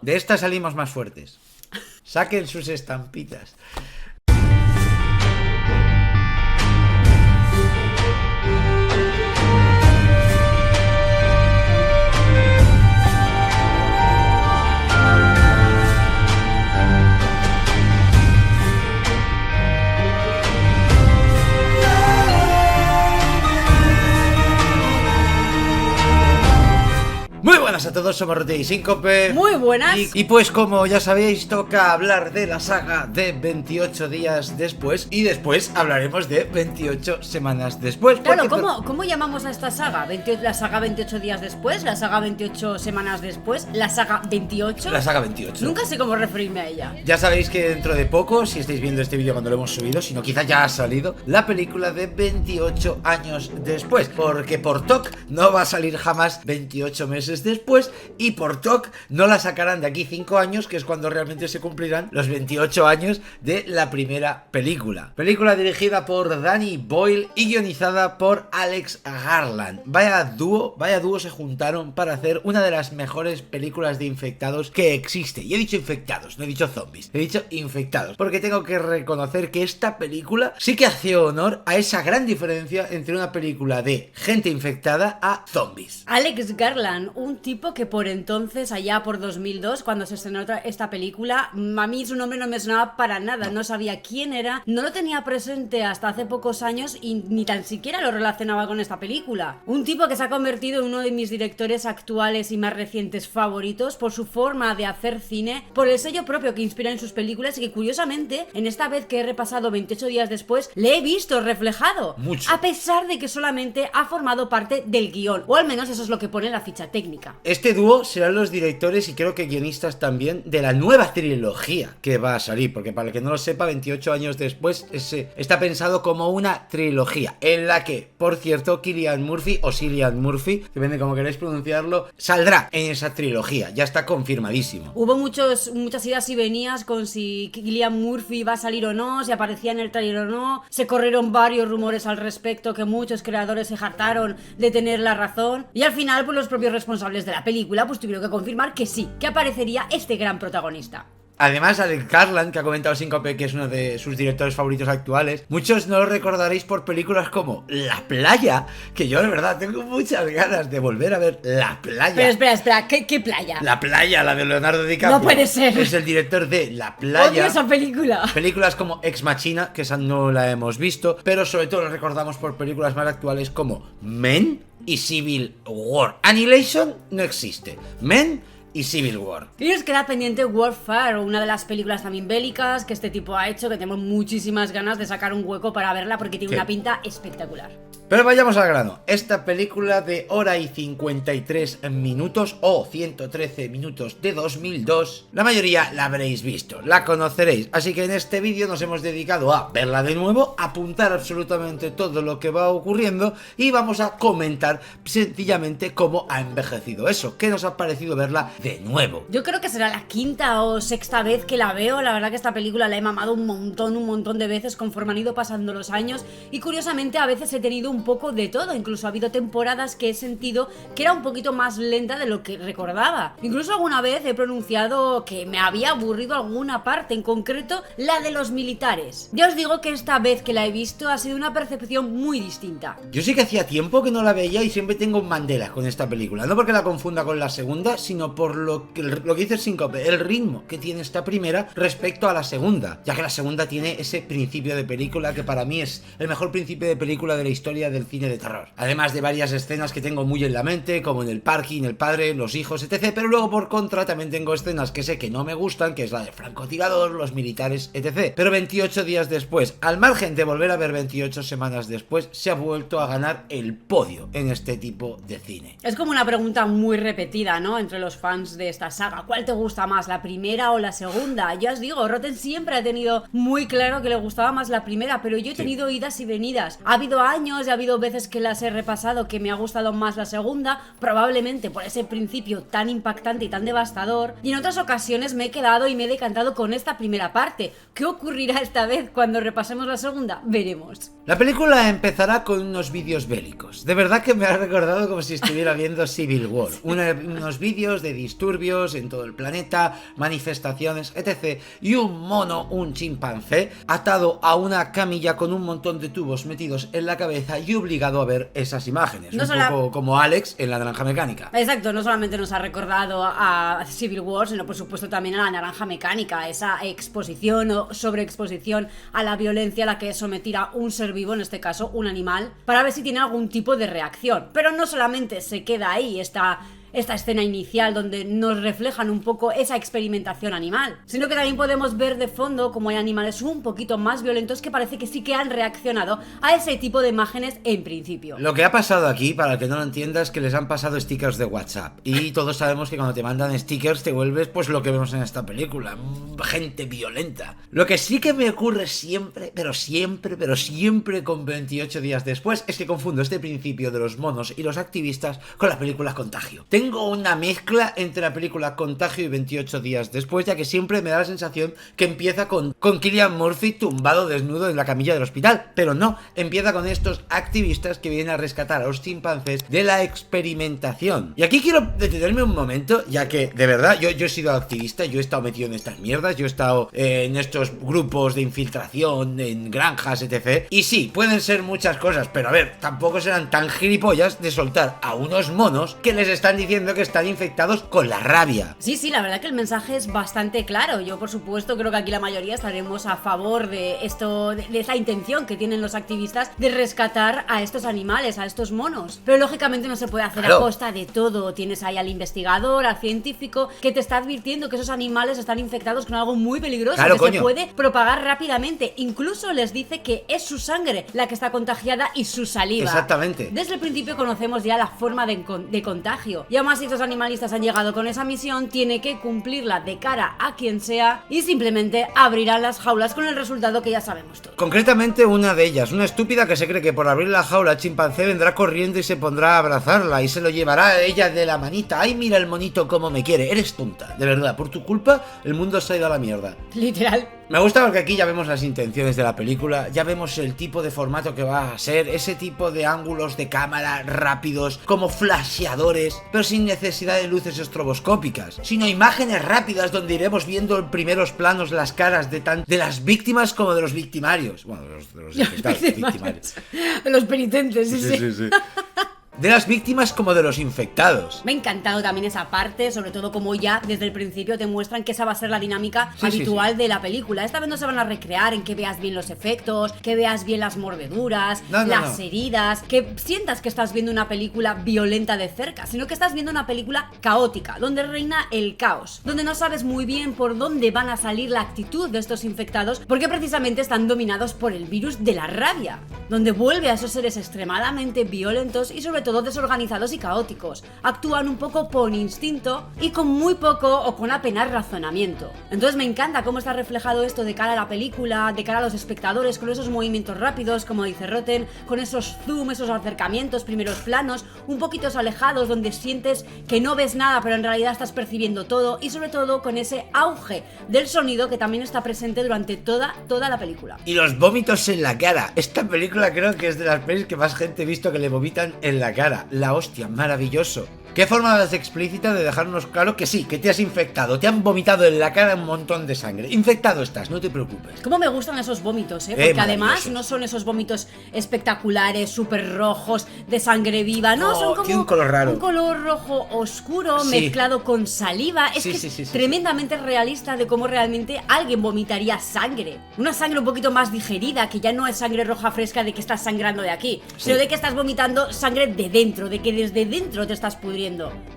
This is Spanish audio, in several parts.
De esta salimos más fuertes. Saquen sus estampitas. Muy buenas a todos, somos Rote y Síncope. Muy buenas. Y pues como ya sabéis, toca hablar de la saga de 28 días después. Y después hablaremos de 28 semanas después. Claro, ¿cómo llamamos a esta saga? ¿La saga 28 días después? ¿La saga 28 semanas después? ¿La saga 28? La saga 28. Nunca sé cómo referirme a ella. Ya sabéis que dentro de poco, si estáis viendo este vídeo cuando lo hemos subido, si no quizás ya ha salido, la película de 28 años después. Porque por TOC no va a salir jamás 28 meses después, y por TOC no la sacarán de aquí 5 años, que es cuando realmente se cumplirán los 28 años de la primera película. Película dirigida por Danny Boyle y guionizada por Alex Garland. Vaya dúo se juntaron para hacer una de las mejores películas de infectados que existe. Y he dicho infectados, no he dicho zombies, he dicho infectados, porque tengo que reconocer que esta película sí que hace honor a esa gran diferencia entre una película de gente infectada a zombies. Alex Garland, un tipo que por entonces, allá por 2002, cuando se estrenó esta película, a mí su nombre no me sonaba para nada, no sabía quién era, no lo tenía presente hasta hace pocos años y ni tan siquiera lo relacionaba con esta película. Un tipo que se ha convertido en uno de mis directores actuales y más recientes favoritos por su forma de hacer cine, por el sello propio que inspira en sus películas y que curiosamente, en esta vez que he repasado 28 días después, le he visto reflejado. Mucho. A pesar de que solamente ha formado parte del guión, o al menos eso es lo que pone en la ficha técnica. Este dúo serán los directores y creo que guionistas también de la nueva trilogía que va a salir, porque para el que no lo sepa, 28 años después está pensado como una trilogía en la que, por cierto, Cillian Murphy o Cillian Murphy, depende como queráis pronunciarlo, saldrá en esa trilogía, ya está confirmadísimo. Hubo muchas idas y venidas con si Cillian Murphy va a salir o no, si aparecía en el trailer o no, se corrieron varios rumores al respecto que muchos creadores se hartaron de tener la razón y al final pues los propios responsables de la película pues tuvieron que confirmar que sí, que aparecería este gran protagonista. Además, Alex Garland, que ha comentado Síncope que es uno de sus directores favoritos actuales, muchos no lo recordaréis por películas como La Playa, que yo de verdad tengo muchas ganas de volver a ver La Playa. Pero espera, ¿qué playa? La Playa, la de Leonardo DiCaprio. No puede ser. Es el director de La Playa. Odio esa película. Películas como Ex Machina, que esa no la hemos visto, pero sobre todo lo recordamos por películas más actuales como Men y Civil War. Annihilation no existe. Men y Civil War. Y nos queda pendiente Warfare, una de las películas también bélicas que este tipo ha hecho, que tenemos muchísimas ganas de sacar un hueco para verla porque tiene una pinta espectacular. Pero vayamos al grano. Esta película de hora y 53 minutos o 113 minutos de 2002, la mayoría la habréis visto, la conoceréis, así que en este vídeo nos hemos dedicado a verla de nuevo, apuntar absolutamente todo lo que va ocurriendo y vamos a comentar sencillamente cómo ha envejecido eso, qué nos ha parecido verla de nuevo. Yo creo que será la quinta o sexta vez que la veo, la verdad que esta película la he mamado un montón de veces conforme han ido pasando los años y curiosamente a veces he tenido un poco de todo, incluso ha habido temporadas que he sentido que era un poquito más lenta de lo que recordaba, incluso alguna vez he pronunciado que me había aburrido alguna parte, en concreto la de los militares. Ya os digo que esta vez que la he visto ha sido una percepción muy distinta. Yo sí que hacía tiempo que no la veía y siempre tengo un Mandela con esta película, no porque la confunda con la segunda, sino por lo que dice Síncope, el ritmo que tiene esta primera respecto a la segunda, ya que la segunda tiene ese principio de película que para mí es el mejor principio de película de la historia del cine de terror, además de varias escenas que tengo muy en la mente, como en el parking, el padre, los hijos, etc, pero luego por contra también tengo escenas que sé que no me gustan, que es la de francotirador, los militares, etc, pero 28 días después, al margen de volver a ver 28 semanas después, se ha vuelto a ganar el podio en este tipo de cine. Es como una pregunta muy repetida, ¿no?, entre los fans de esta saga. ¿Cuál te gusta más, la primera o la segunda? Ya os digo, Rotten siempre ha tenido muy claro que le gustaba más la primera, pero yo he tenido idas y venidas. Ha habido años y ha habido veces que las he repasado que me ha gustado más la segunda, probablemente por ese principio tan impactante y tan devastador, y en otras ocasiones me he quedado y me he decantado con esta primera parte. ¿Qué ocurrirá esta vez cuando repasemos la segunda? Veremos. La película empezará con unos vídeos bélicos. De verdad que me ha recordado como si estuviera viendo Civil War. Unos vídeos de disturbios en todo el planeta, manifestaciones, etc. Y un mono, un chimpancé, atado a una camilla con un montón de tubos metidos en la cabeza y obligado a ver esas imágenes. Un poco como Alex en La Naranja Mecánica. Exacto, no solamente nos ha recordado a Civil War, sino por supuesto también a La Naranja Mecánica, esa exposición o sobreexposición a la violencia a la que es sometida un ser vivo, en este caso un animal, para ver si tiene algún tipo de reacción. Pero no solamente se queda ahí esta escena inicial donde nos reflejan un poco esa experimentación animal, sino que también podemos ver de fondo como hay animales un poquito más violentos que parece que sí que han reaccionado a ese tipo de imágenes en principio. Lo que ha pasado aquí, para el que no lo entienda, es que les han pasado stickers de WhatsApp, y todos sabemos que cuando te mandan stickers te vuelves pues lo que vemos en esta película, gente violenta. Lo que sí que me ocurre siempre con 28 días después es que confundo este principio de los monos y los activistas con la película Contagio. Tengo una mezcla entre la película Contagio y 28 días después, ya que siempre me da la sensación que empieza con Cillian Murphy tumbado desnudo en la camilla del hospital, pero no, empieza con estos activistas que vienen a rescatar a los chimpancés de la experimentación. Y aquí quiero detenerme un momento, ya que de verdad yo he sido activista, yo he estado metido en estas mierdas, yo he estado en estos grupos de infiltración, en granjas, etc. Y sí, pueden ser muchas cosas, pero a ver, tampoco serán tan gilipollas de soltar a unos monos que les están diciendo que están infectados con la rabia. Sí, la verdad que el mensaje es bastante claro. Yo, por supuesto, creo que aquí la mayoría estaremos a favor de esto, de esa intención que tienen los activistas de rescatar a estos animales, a estos monos. Pero lógicamente no se puede hacer a costa de todo. Tienes ahí al investigador, al científico, que te está advirtiendo que esos animales están infectados con algo muy peligroso, que se puede propagar rápidamente. Incluso les dice que es su sangre la que está contagiada y su saliva. Exactamente. Desde el principio conocemos ya la forma de contagio. Y además, si estos animalistas han llegado con esa misión, tiene que cumplirla de cara a quien sea y simplemente abrirán las jaulas con el resultado que ya sabemos todos. Concretamente una de ellas, una estúpida que se cree que por abrir la jaula el chimpancé vendrá corriendo y se pondrá a abrazarla y se lo llevará a ella de la manita. ¡Ay, mira el monito cómo me quiere! Eres tonta, de verdad, por tu culpa el mundo se ha ido a la mierda. Literal. Me gusta porque aquí ya vemos las intenciones de la película, ya vemos el tipo de formato que va a ser, ese tipo de ángulos de cámara rápidos, como flasheadores, pero sin necesidad de luces estroboscópicas, sino imágenes rápidas donde iremos viendo en primeros planos las caras de las víctimas como de los victimarios. Bueno, de los victimarios. De los penitentes, sí. De las víctimas como de los infectados. Me ha encantado también esa parte, sobre todo como ya desde el principio te muestran que esa va a ser la dinámica habitual de la película. Esta vez no se van a recrear en que veas bien los efectos, que veas bien las mordeduras, las heridas, que sientas que estás viendo una película violenta de cerca, sino que estás viendo una película caótica, donde reina el caos, donde no sabes muy bien por dónde van a salir la actitud de estos infectados, porque precisamente están dominados por el virus de la rabia, donde vuelve a esos seres extremadamente violentos y sobre todo desorganizados y caóticos. Actúan un poco por instinto y con muy poco o con apenas razonamiento. Entonces me encanta cómo está reflejado esto de cara a la película, de cara a los espectadores, con esos movimientos rápidos, como dice Rotten, con esos zoom, esos acercamientos, primeros planos, un poquito alejados donde sientes que no ves nada pero en realidad estás percibiendo todo, y sobre todo con ese auge del sonido que también está presente durante toda la película. Y los vómitos en la cara. Esta película creo que es de las pelis que más gente he visto que le vomitan en la cara. La hostia, maravilloso. Qué forma más explícita de dejarnos claro que sí, que te has infectado, te han vomitado en la cara un montón de sangre. Infectado estás, no te preocupes. Cómo me gustan esos vómitos, porque además no son esos vómitos espectaculares, súper rojos, de sangre viva, no, son como un color raro. Un color rojo oscuro mezclado con saliva. Es tremendamente realista de cómo realmente alguien vomitaría sangre. Una sangre un poquito más digerida, que ya no es sangre roja fresca de que estás sangrando de aquí, sino de que estás vomitando sangre de dentro, de que desde dentro te estás pudriendo.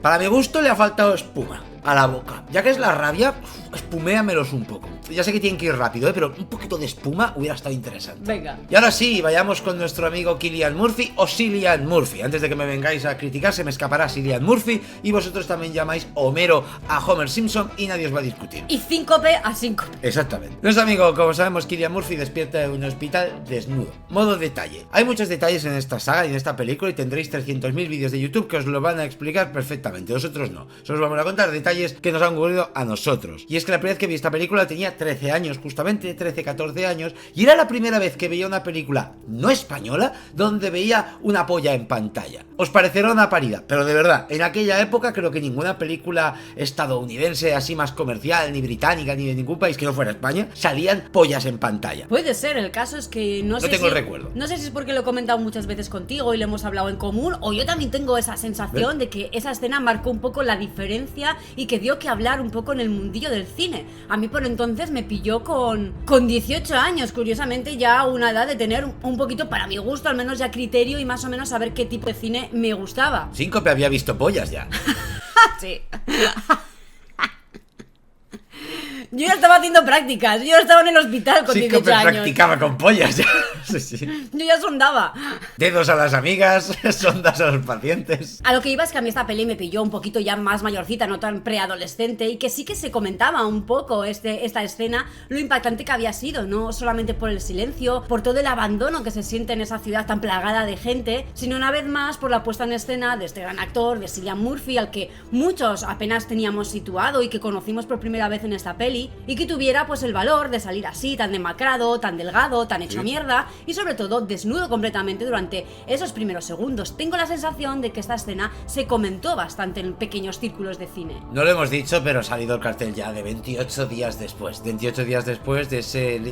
Para mi gusto le ha faltado espuma. a la boca. Ya que es la rabia, espuméamelos un poco. Ya sé que tienen que ir rápido, pero un poquito de espuma hubiera estado interesante. Venga. Y ahora sí, vayamos con nuestro amigo Cillian Murphy o Cillian Murphy. Antes de que me vengáis a criticar, se me escapará Cillian Murphy y vosotros también llamáis Homero a Homer Simpson y nadie os va a discutir. Y síncope a síncope. Exactamente. Nuestro amigo, como sabemos, Cillian Murphy despierta en un hospital desnudo. Modo detalle. Hay muchos detalles en esta saga y en esta película y tendréis 300.000 vídeos de YouTube que os lo van a explicar perfectamente. Nosotros no. Solo os vamos a contar detalles que nos han ocurrido a nosotros. Y es que la primera vez que vi esta película tenía 13 años, justamente 13, 14 años, y era la primera vez que veía una película no española donde veía una polla en pantalla. Os parecerá una parida, pero de verdad, en aquella época creo que ninguna película estadounidense así más comercial, ni británica, ni de ningún país que no fuera España, salían pollas en pantalla. Puede ser, el caso es que no sé tengo el recuerdo. No sé si es porque lo he comentado muchas veces contigo y lo hemos hablado en común, o yo también tengo esa sensación de que esa escena marcó un poco la diferencia y que dio que hablar un poco en el mundillo del cine. A mí por entonces me pilló con 18 años, curiosamente ya una edad de tener un poquito, para mi gusto, al menos ya criterio y más o menos saber qué tipo de cine me gustaba. Síncope había visto pollas ya. Sí. Yo ya estaba haciendo prácticas, yo ya estaba en el hospital con 18 años. Practicaba con pollas ya. Sí. Yo ya sondaba. Dedos a las amigas, sondas a los pacientes. A lo que iba es que a mí esta peli me pilló un poquito ya más mayorcita, no tan preadolescente, y que sí que se comentaba un poco esta escena, lo impactante que había sido, no solamente por el silencio, por todo el abandono que se siente en esa ciudad tan plagada de gente, sino una vez más por la puesta en escena de este gran actor, de Cillian Murphy, al que muchos apenas teníamos situado y que conocimos por primera vez en esta peli, y que tuviera pues el valor de salir así, tan demacrado, tan delgado, tan hecho mierda, y sobre todo desnudo completamente durante esos primeros segundos. Tengo la sensación de que esta escena se comentó bastante en pequeños círculos de cine. No lo hemos dicho, pero ha salido el cartel ya de 28 días después. 28 días después de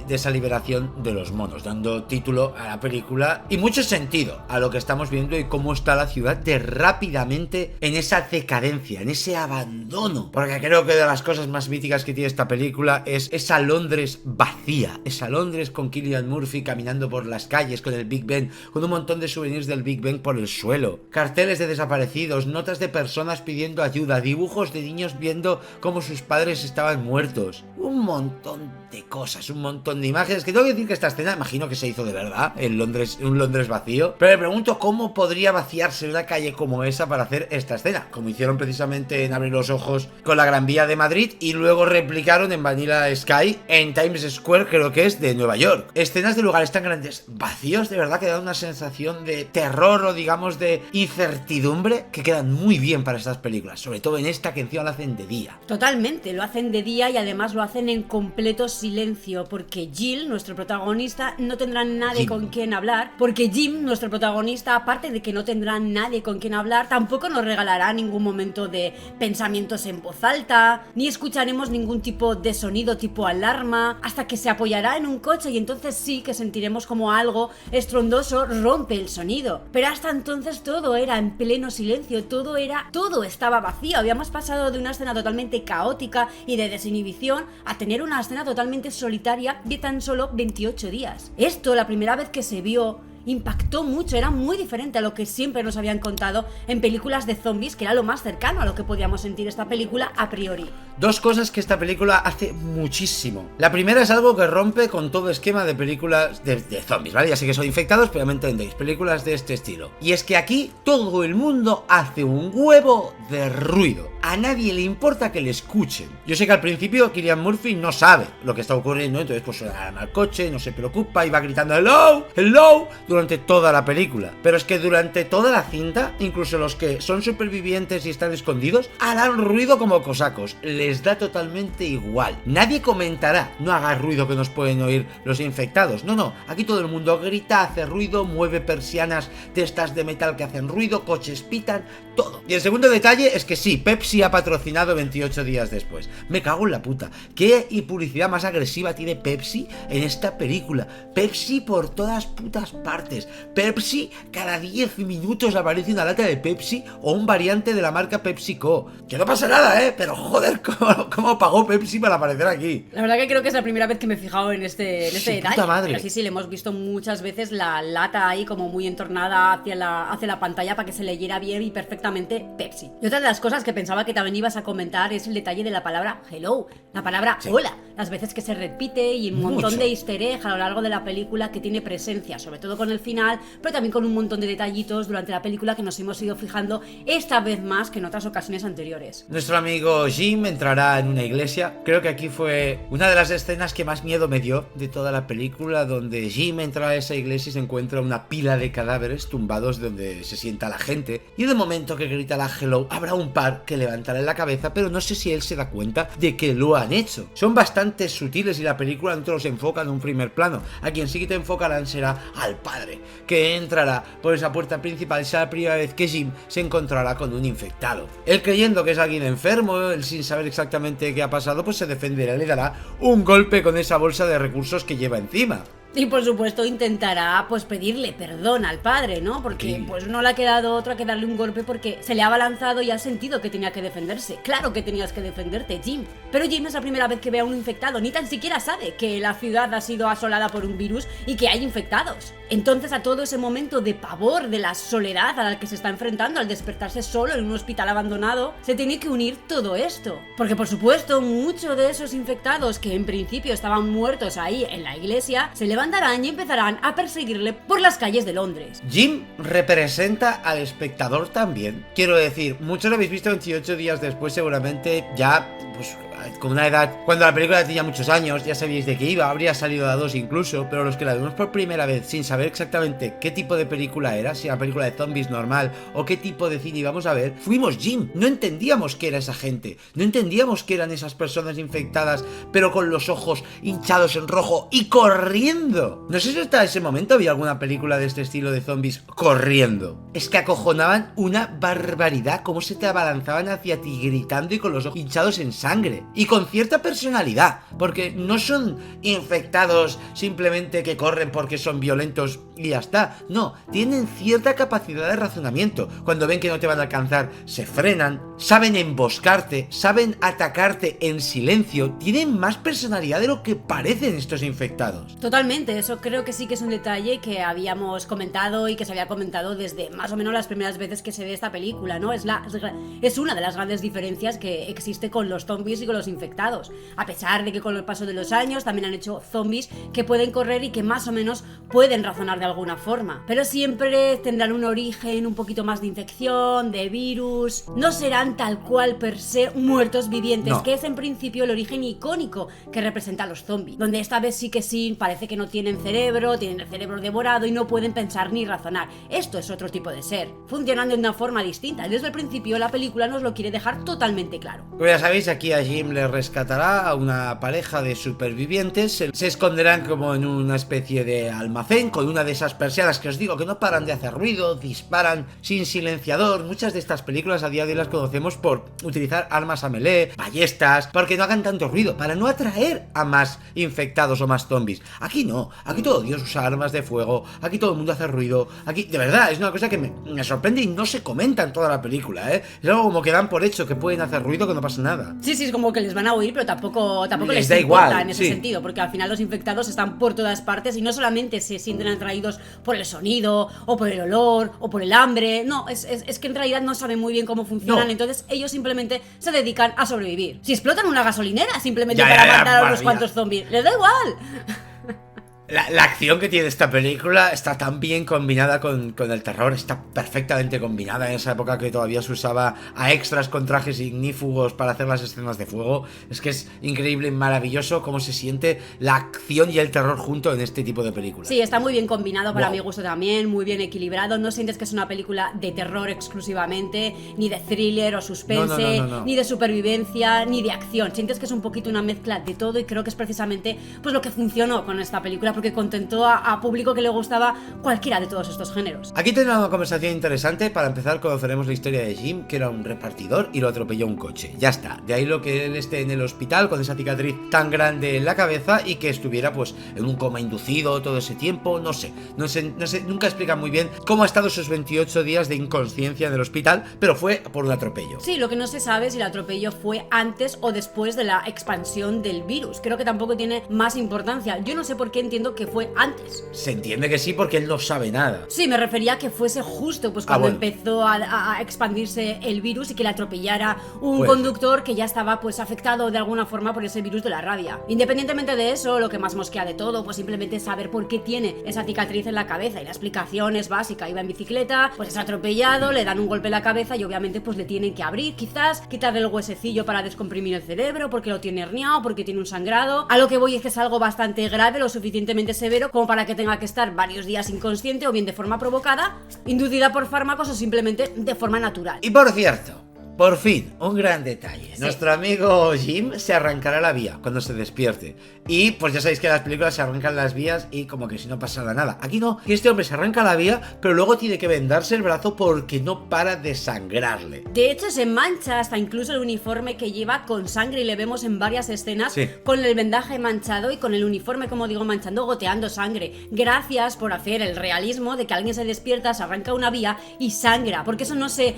esa liberación de los monos, dando título a la película y mucho sentido a lo que estamos viendo y cómo está la ciudad de rápidamente en esa decadencia, en ese abandono. Porque creo que de las cosas más míticas que tiene esta película es esa Londres vacía, esa Londres con Cillian Murphy caminando por las calles con el Big Ben, con un montón de souvenirs del Big Ben por el suelo, carteles de desaparecidos, notas de personas pidiendo ayuda, dibujos de niños viendo cómo sus padres estaban muertos, un montón de cosas, un montón de imágenes, que tengo que decir que esta escena imagino que se hizo de verdad en Londres, un Londres vacío, pero me pregunto cómo podría vaciarse una calle como esa para hacer esta escena, como hicieron precisamente en Abre los Ojos con la Gran Vía de Madrid y luego replicaron en Vanilla Sky en Times Square, creo que es de Nueva York. Escenas de lugares tan grandes vacíos, de verdad que dan una sensación de terror o digamos de incertidumbre que quedan muy bien para estas películas, sobre todo en esta que encima lo hacen de día. Totalmente, lo hacen de día y además lo hacen en completo silencio, porque Jill, nuestro protagonista, no tendrá nadie con quien hablar, porque Jim, nuestro protagonista, aparte de que no tendrá nadie con quien hablar, tampoco nos regalará ningún momento de pensamientos en voz alta, ni escucharemos ningún tipo de sonido tipo alarma, hasta que se apoyará en un coche y entonces sí que sentiremos como algo estrondoso rompe el sonido. Pero hasta entonces todo era en pleno silencio, todo estaba vacío. Habíamos pasado de una escena totalmente caótica y de desinhibición a tener una escena totalmente solitaria de tan solo 28 días. Esto, la primera vez que se vio, impactó mucho, era muy diferente a lo que siempre nos habían contado en películas de zombies, que era lo más cercano a lo que podíamos sentir esta película a priori. Dos cosas que esta película hace muchísimo. La primera es algo que rompe con todo esquema de películas de zombies, ¿vale? Ya sé que son infectados, pero me entendéis, películas de este estilo. Y es que aquí todo el mundo hace un huevo de ruido. A nadie le importa que le escuchen. Yo sé que al principio Cillian Murphy no sabe lo que está ocurriendo, entonces pues suena al coche, no se preocupa y va gritando hello, hello durante toda la película. Pero es que durante toda la cinta, incluso los que son supervivientes y están escondidos, harán ruido como cosacos. Les da totalmente igual. Nadie comentará, no hagas ruido que nos pueden oír los infectados. No, aquí todo el mundo grita, hace ruido, mueve persianas de estas de metal que hacen ruido, coches pitan, todo. Y el segundo detalle es que sí, Pepsi ha patrocinado 28 días después. Me cago en la puta. ¿Qué publicidad más agresiva tiene Pepsi en esta película? Pepsi por todas putas partes. partes. Pepsi, cada 10 minutos aparece una lata de Pepsi o un variante de la marca PepsiCo. Que no pasa nada, pero joder, ¿cómo pagó Pepsi para aparecer aquí? La verdad que creo que es la primera vez que me he fijado en este detalle. Puta madre. Pero sí, le hemos visto muchas veces la lata ahí como muy entornada hacia la pantalla para que se leyera bien y perfectamente Pepsi. Y otra de las cosas que pensaba que también ibas a comentar es el detalle de la palabra hello, la palabra hola, las veces que se repite y un montón de easter egg a lo largo de la película que tiene presencia, sobre todo con el final, pero también con un montón de detallitos durante la película que nos hemos ido fijando esta vez más que en otras ocasiones anteriores. Nuestro amigo Jim entrará en una iglesia. Creo que aquí fue una de las escenas que más miedo me dio de toda la película, donde Jim entra a esa iglesia y se encuentra una pila de cadáveres tumbados donde se sienta la gente, y en el momento que grita la hello habrá un par que levantará la cabeza, pero no sé si él se da cuenta de que lo han hecho. Son bastante sutiles y la película no te los enfoca en un primer plano. A quien sí que te enfocarán será al padre, que entrará por esa puerta principal. Será la primera vez que Jim se encontrará con un infectado. Él, creyendo que es alguien enfermo, él sin saber exactamente qué ha pasado, pues se defenderá y le dará un golpe con esa bolsa de recursos que lleva encima. Y por supuesto intentará pues pedirle perdón al padre, ¿no? Porque pues no le ha quedado otra que darle un golpe porque se le ha abalanzado y ha sentido que tenía que defenderse. Claro que tenías que defenderte, Jim. Pero Jim es la primera vez que ve a un infectado, ni tan siquiera sabe que la ciudad ha sido asolada por un virus y que hay infectados. Entonces a todo ese momento de pavor, de la soledad a la que se está enfrentando al despertarse solo en un hospital abandonado, se tiene que unir todo esto. Porque por supuesto muchos de esos infectados que en principio estaban muertos ahí en la iglesia, se levantarán y empezarán a perseguirle por las calles de Londres. Jim representa al espectador también. Quiero decir, muchos lo habéis visto 28 días después, seguramente ya, pues, con una edad, cuando la película tenía muchos años, ya sabíais de qué iba, habría salido a 2 incluso, pero los que la vimos por primera vez sin saber exactamente qué tipo de película era, si era una película de zombies normal o qué tipo de cine íbamos a ver, fuimos Jim. No entendíamos qué era esa gente, no entendíamos qué eran esas personas infectadas, pero con los ojos hinchados en rojo y corriendo. No sé si hasta ese momento había alguna película de este estilo de zombies corriendo. Es que acojonaban una barbaridad, cómo se te abalanzaban hacia ti gritando y con los ojos hinchados en sangre. Y con cierta personalidad, porque no son infectados simplemente que corren porque son violentos y ya está. No, tienen cierta capacidad de razonamiento. Cuando ven que no te van a alcanzar, se frenan, saben emboscarte, saben atacarte en silencio. Tienen más personalidad de lo que parecen estos infectados. Totalmente, eso creo que sí que es un detalle que habíamos comentado y que se había comentado desde más o menos las primeras veces que se ve esta película, ¿no? Es una de las grandes diferencias que existe con los zombies y con los infectados, a pesar de que con el paso de los años también han hecho zombies que pueden correr y que más o menos pueden razonar de alguna forma, pero siempre tendrán un origen un poquito más de infección, de virus, no serán tal cual per se muertos vivientes, no. Que es en principio el origen icónico que representa a los zombies, donde esta vez sí que sí, parece que no tienen cerebro, tienen el cerebro devorado y no pueden pensar ni razonar. Esto es otro tipo de ser, funcionando de una forma distinta. Desde el principio la película nos lo quiere dejar totalmente claro. Como ya sabéis, aquí a Jim le rescatará a una pareja de supervivientes, se esconderán como en una especie de almacén con una de esas persianas que os digo que no paran de hacer ruido, disparan sin silenciador. Muchas de estas películas a día de hoy las conocemos por utilizar armas a melee, ballestas, porque no hagan tanto ruido, para no atraer a más infectados o más zombies. Aquí no, aquí todo Dios usa armas de fuego, aquí todo el mundo hace ruido, aquí de verdad es una cosa que me sorprende y no se comenta en toda la película, Es algo como que dan por hecho que pueden hacer ruido, que no pasa nada. Sí, es como que les van a oír, pero tampoco les da importa igual en ese sentido, porque al final los infectados están por todas partes y no solamente se sienten atraídos por el sonido, o por el olor, o por el hambre, no, es que en realidad no saben muy bien cómo funcionan, entonces ellos simplemente se dedican a sobrevivir. Si explotan una gasolinera simplemente para matar a unos cuantos zombies, les da igual. La acción que tiene esta película está tan bien combinada con el terror, está perfectamente combinada. En esa época que todavía se usaba a extras con trajes ignífugos para hacer las escenas de fuego, es que es increíble y maravilloso cómo se siente la acción y el terror junto en este tipo de películas. Sí, está muy bien combinado para mi gusto también, muy bien equilibrado. No sientes que es una película de terror exclusivamente, ni de thriller o suspense, no. ni de supervivencia, ni de acción. Sientes que es un poquito una mezcla de todo y creo que es precisamente pues lo que funcionó con esta película, porque contentó a público que le gustaba cualquiera de todos estos géneros. Aquí tenemos una conversación interesante. Para empezar, conoceremos la historia de Jim, que era un repartidor y lo atropelló un coche. Ya está. De ahí lo que él esté en el hospital con esa cicatriz tan grande en la cabeza y que estuviera pues en un coma inducido todo ese tiempo. No sé, nunca explican muy bien cómo ha estado esos 28 días de inconsciencia en el hospital, pero fue por un atropello. Sí, lo que no se sabe es si el atropello fue antes o después de la expansión del virus. Creo que tampoco tiene más importancia. Yo no sé por qué entiendo que fue antes. Se entiende que sí, porque él no sabe nada. Sí, me refería a que fuese justo pues cuando bueno. empezó a expandirse el virus y que le atropellara un Pues conductor que ya estaba pues afectado de alguna forma por ese virus de la rabia. Independientemente de eso, lo que más mosquea de todo, pues simplemente saber por qué tiene esa cicatriz en la cabeza, y la explicación es básica. Iba en bicicleta, pues es atropellado, le dan un golpe en la cabeza y obviamente pues le tienen que abrir, quizás quitarle el huesecillo para descomprimir el cerebro porque lo tiene herniado, porque tiene un sangrado. A lo que voy es que es algo bastante grave, lo suficientemente severo como para que tenga que estar varios días inconsciente, o bien de forma provocada, inducida por fármacos, o simplemente de forma natural. Y por cierto, por fin, un gran detalle. Sí. Nuestro amigo Jim se arrancará la vía cuando se despierte. Y pues ya sabéis que en las películas se arrancan las vías y como que si no pasara nada. Aquí no, que este hombre se arranca la vía, pero luego tiene que vendarse el brazo porque no para de sangrarle. De hecho, se mancha hasta incluso el uniforme que lleva con sangre, y le vemos en varias escenas Sí. con el vendaje manchado y con el uniforme, como digo, manchando, goteando sangre. Gracias por hacer el realismo de que alguien se despierta, se arranca una vía y sangra, porque eso no se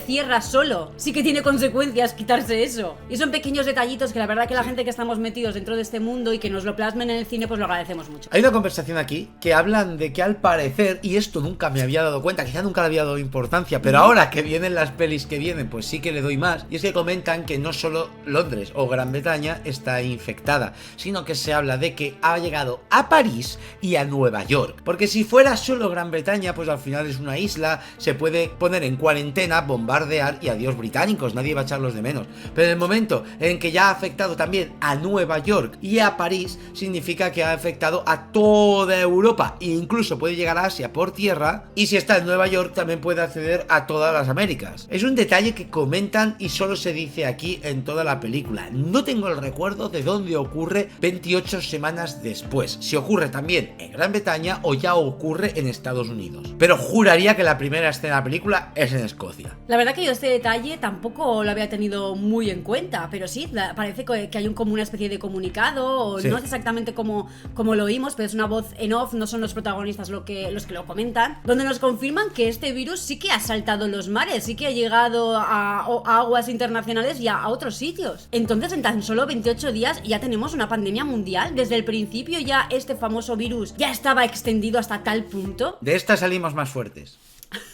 cierra solo. Sí que tiene consecuencias quitarse eso. Y son pequeños detallitos que la verdad que la gente que estamos metidos dentro de este mundo y que nos lo plasmen en el cine, pues lo agradecemos mucho. Hay una conversación aquí que hablan de que al parecer, y esto nunca me había dado cuenta, quizá nunca le había dado importancia, pero ahora que vienen las pelis que vienen, pues sí que le doy más. Y es que comentan que no solo Londres o Gran Bretaña está infectada, sino que se habla de que ha llegado a París y a Nueva York. Porque si fuera solo Gran Bretaña, pues al final es una isla, se puede poner en cuarentena, bombardear y adiós británicos, nadie va a echarlos de menos. Pero en el momento en que ya ha afectado también a Nueva York y a París, significa que ha afectado a toda Europa e incluso puede llegar a Asia por tierra, y si está en Nueva York también puede acceder a todas las Américas. Es un detalle que comentan y solo se dice aquí en toda la película. No tengo el recuerdo de dónde ocurre 28 semanas después, si ocurre también en Gran Bretaña o ya ocurre en Estados Unidos, pero juraría que la primera escena de la película es en Escocia. La verdad que yo este detalle tampoco lo había tenido muy en cuenta, pero sí, parece que hay como una especie de comunicado, o Sí. no es exactamente como lo oímos, pero es una voz en off, no son los protagonistas los que lo comentan, donde nos confirman que este virus sí que ha saltado los mares, sí que ha llegado a aguas internacionales y a otros sitios. Entonces, en tan solo 28 días ya tenemos una pandemia mundial. Desde el principio ya este famoso virus ya estaba extendido hasta tal punto. De esta salimos más fuertes.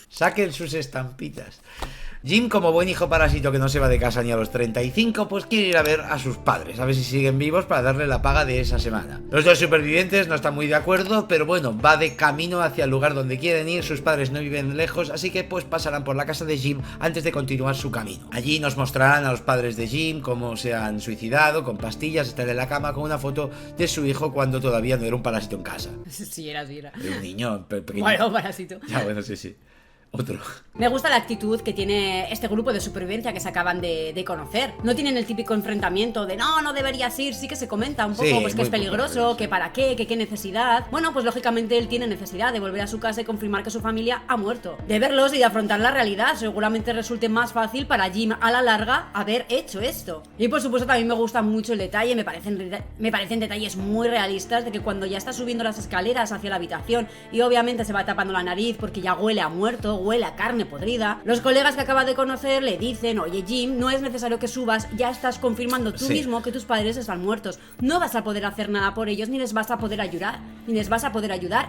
Saquen sus estampitas. Jim, como buen hijo parásito que no se va de casa ni a los 35, pues quiere ir a ver a sus padres, a ver si siguen vivos para darle la paga de esa semana. Los dos supervivientes no están muy de acuerdo, pero bueno, va de camino hacia el lugar donde quieren ir. Sus padres no viven lejos, así que pues pasarán por la casa de Jim antes de continuar su camino. Allí nos mostrarán a los padres de Jim cómo se han suicidado, con pastillas, estar en la cama con una foto de su hijo cuando todavía no era un parásito en casa. Sí era. Era un niño pequeño. Bueno, parásito. Ya, bueno, sí. Otro. Me gusta la actitud que tiene este grupo de supervivencia que se acaban de conocer. No tienen el típico enfrentamiento de no deberías ir, sí que se comenta un poco, Sí, pues que muy es peligroso, poco, que para qué, que qué necesidad. Bueno, pues lógicamente él tiene necesidad de volver a su casa y confirmar que su familia ha muerto. De verlos y de afrontar la realidad, seguramente resulte más fácil para Jim a la larga haber hecho esto. Y por supuesto también me gusta mucho el detalle, me parecen detalles muy realistas de que cuando ya está subiendo las escaleras hacia la habitación y obviamente se va tapando la nariz porque ya huele a muerto, huele a carne podrida, los colegas que acaba de conocer le dicen: oye Jim, no es necesario que subas, ya estás confirmando tú mismo que tus padres están muertos, no vas a poder hacer nada por ellos, ni les vas a poder ayudar,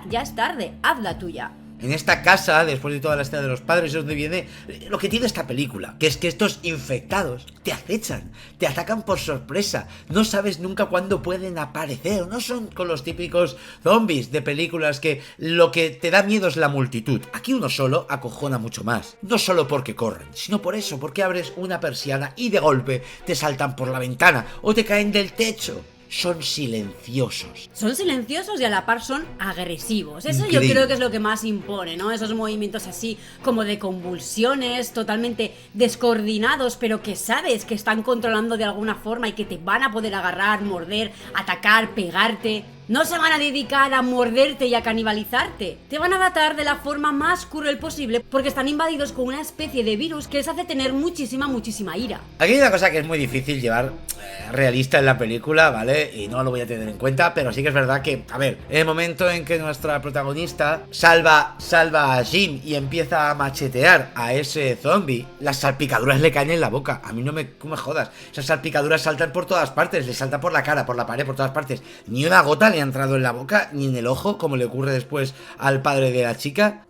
ya es tarde, haz la tuya. En esta casa, después de toda la escena de los padres, es donde viene lo que tiene esta película, que es que estos infectados te acechan, te atacan por sorpresa, no sabes nunca cuándo pueden aparecer, no son con los típicos zombies de películas que lo que te da miedo es la multitud. Aquí uno solo acojona mucho más, no solo porque corren, sino por eso, porque abres una persiana y de golpe te saltan por la ventana o te caen del techo. Son silenciosos. Son silenciosos y a la par son agresivos. Eso Increíble. yo creo que es lo que más impone, ¿no? Esos movimientos así como de convulsiones, totalmente descoordinados, pero que sabes que están controlando de alguna forma y que te van a poder agarrar, morder, atacar, pegarte. No se van a dedicar a morderte y a canibalizarte. Te van a matar de la forma más cruel posible porque están invadidos con una especie de virus que les hace tener muchísima ira. Aquí hay una cosa que es muy difícil llevar realista en la película, ¿vale? Y no lo voy a tener en cuenta, pero sí que es verdad que, a ver, en el momento en que nuestra protagonista salva a Jim y empieza a machetear a ese zombie, las salpicaduras le caen en la boca. A mí no me jodas. Esas salpicaduras saltan por todas partes, le saltan por la cara, por la pared, por todas partes. Ni una gota le ha entrado en la boca, ni en el ojo, como le ocurre después al padre de la chica.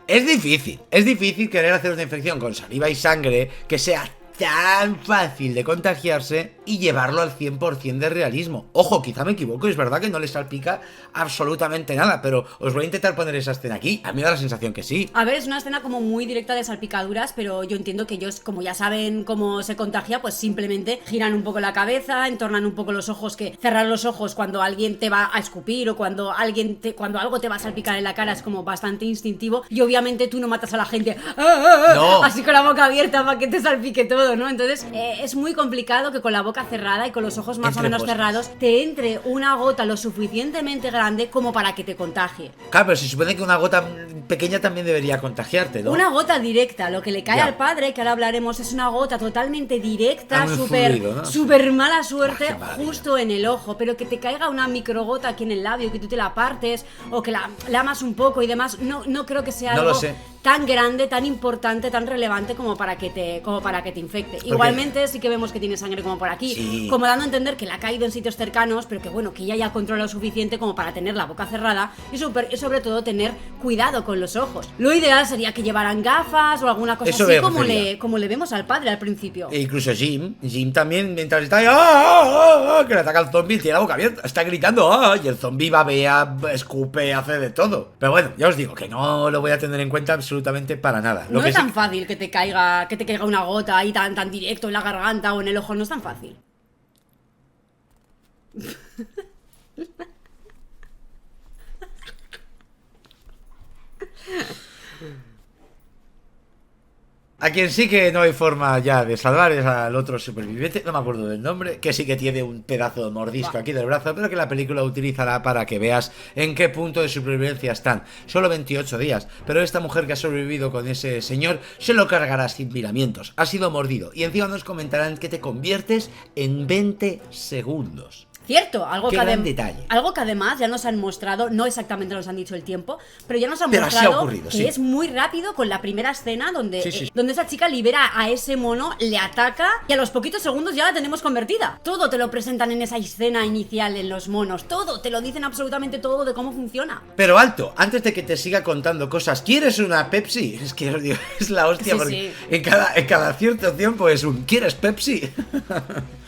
Es difícil querer hacer una infección con saliva y sangre que sea tan fácil de contagiarse y llevarlo al 100% de realismo. Ojo, quizá me equivoco, es verdad que no le salpica absolutamente nada, pero os voy a intentar poner esa escena aquí. A mí me da la sensación que sí. A ver, es una escena como muy directa de salpicaduras, pero yo entiendo que ellos, como ya saben cómo se contagia, pues simplemente giran un poco la cabeza, entornan un poco los ojos, que cerrar los ojos cuando alguien te va a escupir o cuando algo te va a salpicar en la cara es como bastante instintivo, y obviamente tú no matas a la gente no, así con la boca abierta para que te salpique todo, ¿no? Entonces es muy complicado que con la boca cerrada y con los ojos más o menos cerrados te entre una gota lo suficientemente grande como para que te contagie. Claro, pero se supone que una gota pequeña también debería contagiarte, ¿no? Una gota directa, lo que le cae al padre, que ahora hablaremos, es una gota totalmente directa, súper mala suerte, justo en el ojo, pero que te caiga una microgota aquí en el labio, que tú te la partes o que la lamas un poco y demás, no creo que sea algo tan grande, tan importante, tan relevante como para que te infecte. Igualmente sí que vemos que tiene sangre como por aquí, como dando a entender que le ha caído en sitios cercanos, pero que bueno, que ella ya controla lo suficiente como para tener la boca cerrada y sobre todo tener cuidado con los ojos. Lo ideal sería que llevaran gafas o alguna cosa así como le vemos al padre al principio. E incluso Jim también, mientras está ahí, que le ataca al zombie, tiene la boca abierta, está gritando, y el zombie babea, escupe, hace de todo. Pero bueno, ya os digo que no lo voy a tener en cuenta absolutamente para nada. No es tan fácil que te caiga una gota ahí tan directo en la garganta o en el ojo, no es tan fácil. A quien sí que no hay forma ya de salvar es al otro superviviente, no me acuerdo del nombre, que sí que tiene un pedazo de mordisco aquí del brazo, pero que la película utilizará para que veas en qué punto de supervivencia están. Solo 28 días, pero esta mujer que ha sobrevivido con ese señor se lo cargará sin miramientos. Ha sido mordido y encima nos comentarán que te conviertes en 20 segundos. Cierto, algo que además ya nos han mostrado, no exactamente nos han dicho el tiempo, pero ya nos han mostrado que es muy rápido con la primera escena donde esa chica libera a ese mono, le ataca y a los poquitos segundos ya la tenemos convertida. Todo te lo presentan en esa escena inicial en los monos, todo, te lo dicen absolutamente todo de cómo funciona. Pero alto, antes de que te siga contando cosas, ¿quieres una Pepsi? Es que os digo, es la hostia, porque en cada cierto tiempo es un ¿quieres Pepsi?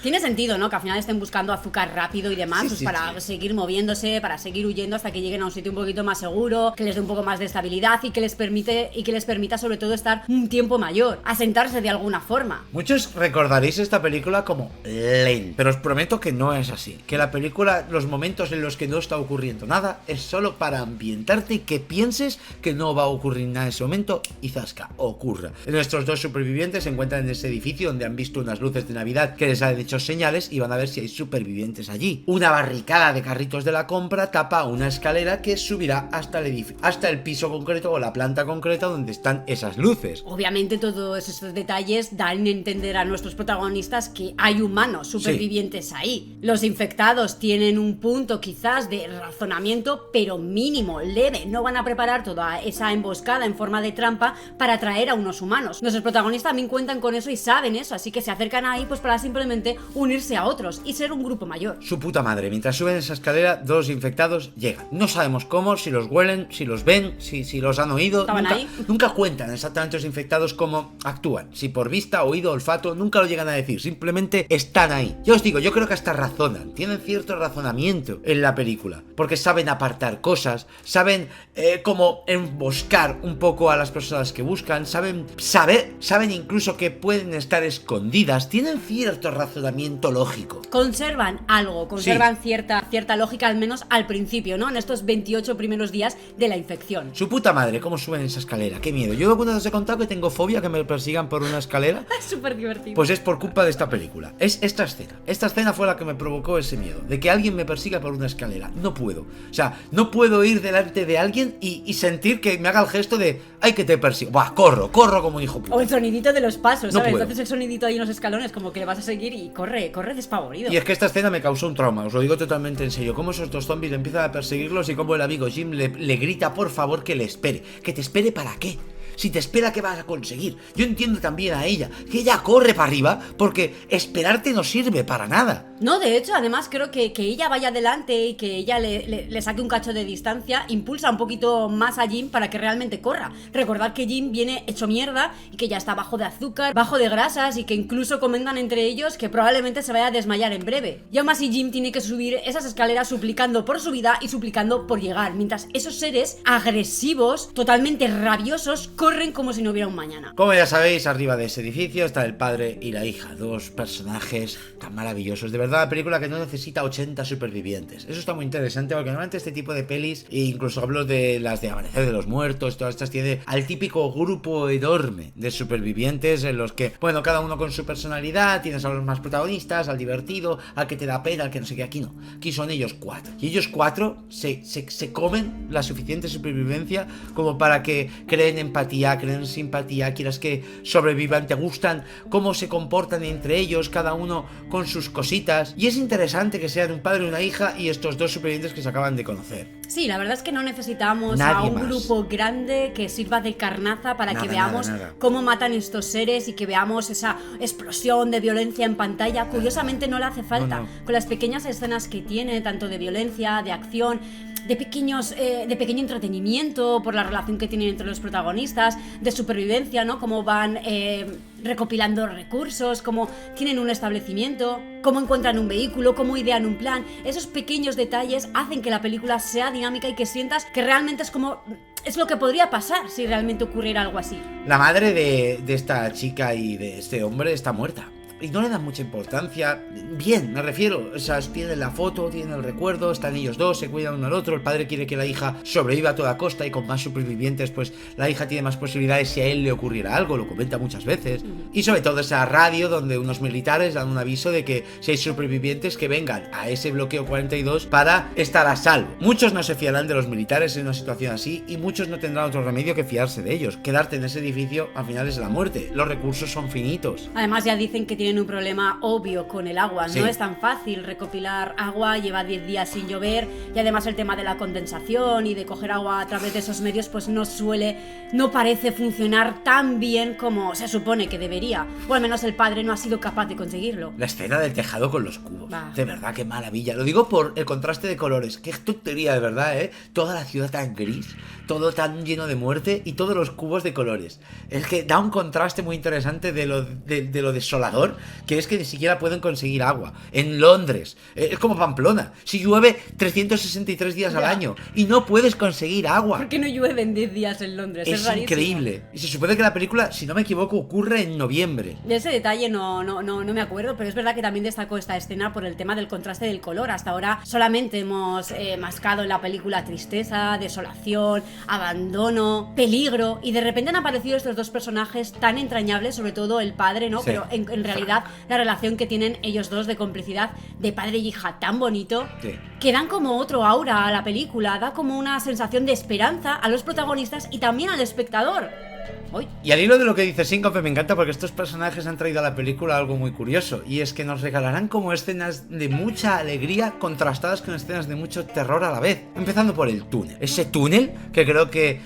Tiene sentido, ¿no? Que al final estén buscando azúcar rápido y demás, para seguir moviéndose, para seguir huyendo hasta que lleguen a un sitio un poquito más seguro, que les dé un poco más de estabilidad y que les permita sobre todo estar un tiempo mayor, asentarse de alguna forma. Muchos recordaréis esta película como lenta, pero os prometo que no es así. Que la película, los momentos en los que no está ocurriendo nada, es solo para ambientarte y que pienses que no va a ocurrir nada en ese momento y zasca, ocurra. Nuestros dos supervivientes se encuentran en ese edificio donde han visto unas luces de Navidad que les han hecho señales y van a ver si hay supervivientes allí. Una barricada de carritos de la compra tapa una escalera que subirá hasta el piso concreto o la planta concreta donde están esas luces. Obviamente todos esos detalles dan a entender a nuestros protagonistas que hay humanos supervivientes ahí. Los infectados tienen un punto quizás de razonamiento, pero mínimo, leve. No van a preparar toda esa emboscada en forma de trampa para atraer a unos humanos. Nuestros protagonistas también cuentan con eso y saben eso, así que se acercan ahí pues para simplemente unirse a otros y ser un grupo mayor. Su puta madre, mientras suben esa escalera, dos infectados llegan. No sabemos cómo, si los huelen, si los ven, si los han oído. Nunca cuentan exactamente los infectados cómo actúan. Si por vista, oído, olfato, nunca lo llegan a decir. Simplemente están ahí. Ya os digo, yo creo que hasta razonan. Tienen cierto razonamiento en la película. Porque saben apartar cosas, saben cómo emboscar un poco a las personas que buscan, saben incluso que pueden estar escondidas. Tienen cierto razonamiento razonamiento lógico. Conservan algo, conservan cierta lógica, al menos al principio, ¿no? En estos 28 primeros días de la infección. Su puta madre, cómo suben esa escalera, qué miedo. Yo alguna vez os he contado que tengo fobia que me persigan por una escalera. Es súper divertido. Pues es por culpa de esta película. Es esta escena. Esta escena fue la que me provocó ese miedo, de que alguien me persiga por una escalera. No puedo. O sea, no puedo ir delante de alguien y sentir que me haga el gesto de ¡ay, que te persigo! Buah, corro como un hijo puta. O el sonidito de los pasos, No ¿sabes? puedo. Entonces el sonidito ahí en los escalones como que le vas a seguir y corre despavorido. Y es que esta escena me causó un trauma, os lo digo totalmente en serio. Cómo esos dos zombies empiezan a perseguirlos y cómo el amigo Jim le grita por favor que le espere. ¿Que te espere para qué? Si te espera, ¿qué vas a conseguir? Yo entiendo también a ella, que ella corre para arriba porque esperarte no sirve para nada. No, de hecho, además creo que ella vaya adelante y que ella le saque un cacho de distancia impulsa un poquito más a Jim para que realmente corra. Recordad que Jim viene hecho mierda y que ya está bajo de azúcar, bajo de grasas y que incluso comentan entre ellos que probablemente se vaya a desmayar en breve. Y aún así Jim tiene que subir esas escaleras suplicando por su vida y suplicando por llegar, mientras esos seres agresivos, totalmente rabiosos, corren como si no hubiera un mañana. Como ya sabéis, arriba de ese edificio está el padre y la hija, dos personajes tan maravillosos. De verdad, la película que no necesita 80 supervivientes. Eso está muy interesante porque normalmente este tipo de pelis, e incluso hablo de las de Amanecer de los Muertos, todas estas, tiene al típico grupo enorme de supervivientes en los que, bueno, cada uno con su personalidad, tienes a los más protagonistas, al divertido, al que te da pena, al que no sé qué. Aquí no, aquí son ellos cuatro. Y ellos cuatro se comen la suficiente supervivencia como para que creen empatía, creen simpatía, quieras que sobrevivan, te gustan cómo se comportan entre ellos, cada uno con sus cositas. Y es interesante que sean un padre y una hija y estos dos supervivientes que se acaban de conocer. Sí, la verdad es que no necesitamos Nadie a un más. grupo grande que sirva de carnaza para que veamos nada. cómo matan estos seres y que veamos esa explosión de violencia en pantalla. Curiosamente no le hace falta. No. Con las pequeñas escenas que tiene, tanto de violencia, de acción, de pequeño entretenimiento por la relación que tienen entre los protagonistas, de supervivencia, ¿no? Cómo van recopilando recursos, cómo tienen un establecimiento, cómo encuentran un vehículo, cómo idean un plan. Esos pequeños detalles hacen que la película sea dinámica y que sientas que realmente es lo que podría pasar si realmente ocurriera algo así. La madre de esta chica y de este hombre está muerta. Y no le dan mucha importancia. Bien, me refiero. O sea, tienen la foto, tienen el recuerdo, están ellos dos, se cuidan uno al otro. El padre quiere que la hija sobreviva a toda costa y con más supervivientes, pues la hija tiene más posibilidades si a él le ocurriera algo, lo comenta muchas veces. Y sobre todo esa radio donde unos militares dan un aviso de que si hay supervivientes que vengan a ese bloqueo 42 para estar a salvo. Muchos no se fiarán de los militares en una situación así y muchos no tendrán otro remedio que fiarse de ellos. Quedarte en ese edificio al final es la muerte. Los recursos son finitos. Además ya dicen que tienen un problema obvio con el agua. Sí. No es tan fácil recopilar agua, lleva 10 días sin llover y además el tema de la condensación y de coger agua a través de esos medios pues no parece funcionar tan bien como se supone que debería. O al menos el padre no ha sido capaz de conseguirlo. La escena del tejado con los cubos. Bah. De verdad, qué maravilla. Lo digo por el contraste de colores. Qué tontería, de verdad, ¿eh? Toda la ciudad tan gris, todo tan lleno de muerte y todos los cubos de colores. Es que da un contraste muy interesante de lo desolador que es que ni siquiera pueden conseguir agua. En Londres, es como Pamplona. Si llueve 363 días al Ya. año y no puedes conseguir agua. ¿Por qué no llueve en 10 días en Londres? Es rarísimo. increíble. Y se supone que la película, si no me equivoco, ocurre en noviembre. De ese detalle no me acuerdo, pero es verdad que también destacó esta escena por el tema del contraste del color. Hasta ahora solamente hemos mascado en la película tristeza, desolación, abandono, peligro, y de repente han aparecido estos dos personajes tan entrañables, sobre todo el padre, ¿no? Sí. Pero en realidad la relación que tienen ellos dos de complicidad de padre y hija tan bonito, Sí. que dan como otro aura a la película, da como una sensación de esperanza a los protagonistas y también al espectador. Uy. Y al hilo de lo que dice Síncope, me encanta porque estos personajes han traído a la película algo muy curioso, y es que nos regalarán como escenas de mucha alegría contrastadas con escenas de mucho terror a la vez. Empezando por el túnel. Ese túnel que creo que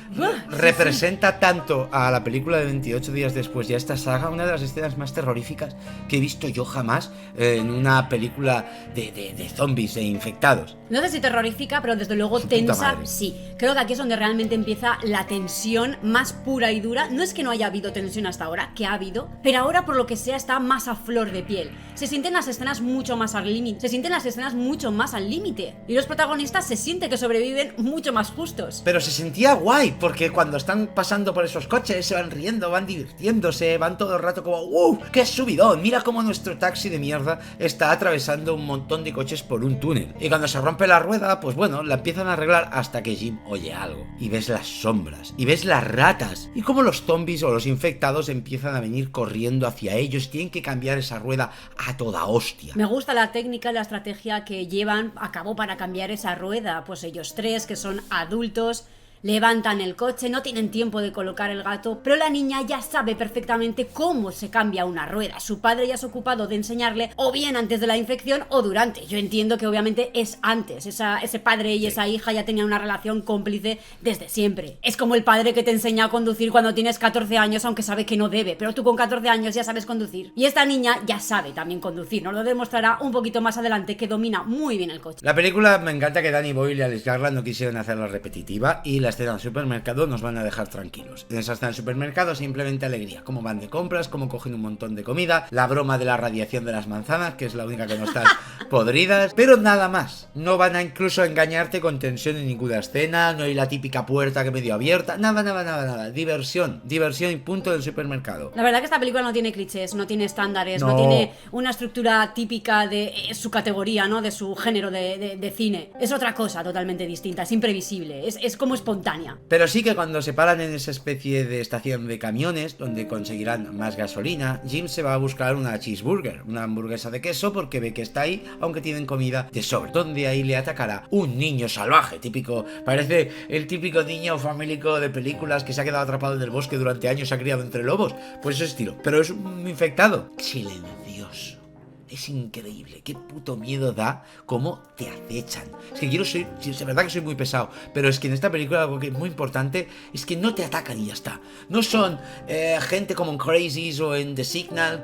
representa tanto a la película de 28 días después y a esta saga, una de las escenas más terroríficas que he visto yo jamás en una película de zombies e infectados. No sé si terrorífica, pero desde luego Su puta tensa, madre. sí. Creo que aquí es donde realmente empieza la tensión más pura y dura. no es que no haya habido tensión hasta ahora, que ha habido, pero ahora por lo que sea está más a flor de piel. Se sienten las escenas mucho más al límite, y los protagonistas se siente que sobreviven mucho más justos. Pero se sentía guay, porque cuando están pasando por esos coches se van riendo, van divirtiéndose, van todo el rato como ¡wow! ¡Qué subidón! Mira cómo nuestro taxi de mierda está atravesando un montón de coches por un túnel. Y cuando se rompe la rueda, pues bueno, la empiezan a arreglar hasta que Jim oye algo. Y ves las sombras, y ves las ratas, y cómo los zombies o los infectados empiezan a venir corriendo hacia ellos. Tienen que cambiar esa rueda a toda hostia. Me gusta la técnica y la estrategia que llevan a cabo para cambiar esa rueda. Pues ellos tres, que son adultos, levantan el coche, no tienen tiempo de colocar el gato, pero la niña ya sabe perfectamente cómo se cambia una rueda. Su padre ya se ha ocupado de enseñarle, o bien antes de la infección o durante. Yo entiendo que obviamente es antes. Ese padre y esa hija ya tenían una relación cómplice desde siempre. Es como el padre que te enseña a conducir cuando tienes 14 años, aunque sabe que no debe, pero tú con 14 años ya sabes conducir. Y esta niña ya sabe también conducir, nos lo demostrará un poquito más adelante, que domina muy bien el coche. La película, me encanta que Danny Boyle y Alex Garland no quisieron hacerla repetitiva, y la escena del supermercado nos van a dejar tranquilos. En esa escena del supermercado simplemente alegría, cómo van de compras, cómo cogen un montón de comida, la broma de la radiación de las manzanas, que es la única que no están podridas, pero nada más. No van a incluso engañarte con tensión en ninguna escena, no hay la típica puerta que medio abierta, nada. Diversión y punto del supermercado. La verdad que esta película no tiene clichés, no tiene estándares, No. no tiene una estructura típica de su categoría, ¿no? De su género de cine. Es otra cosa totalmente distinta, es imprevisible, es como espontánea. Pero sí que cuando se paran en esa especie de estación de camiones donde conseguirán más gasolina, Jim se va a buscar una cheeseburger, una hamburguesa de queso, porque ve que está ahí, aunque tienen comida de sobra. Donde ahí le atacará un niño salvaje, típico, parece el típico niño famélico de películas que se ha quedado atrapado en el bosque durante años, se ha criado entre lobos, pues ese estilo. Pero es un infectado silencioso. Es increíble, qué puto miedo da cómo te acechan. Es que es verdad que soy muy pesado, pero es que en esta película algo que es muy importante es que no te atacan y ya está. No son gente como en Crazies o en The Signal,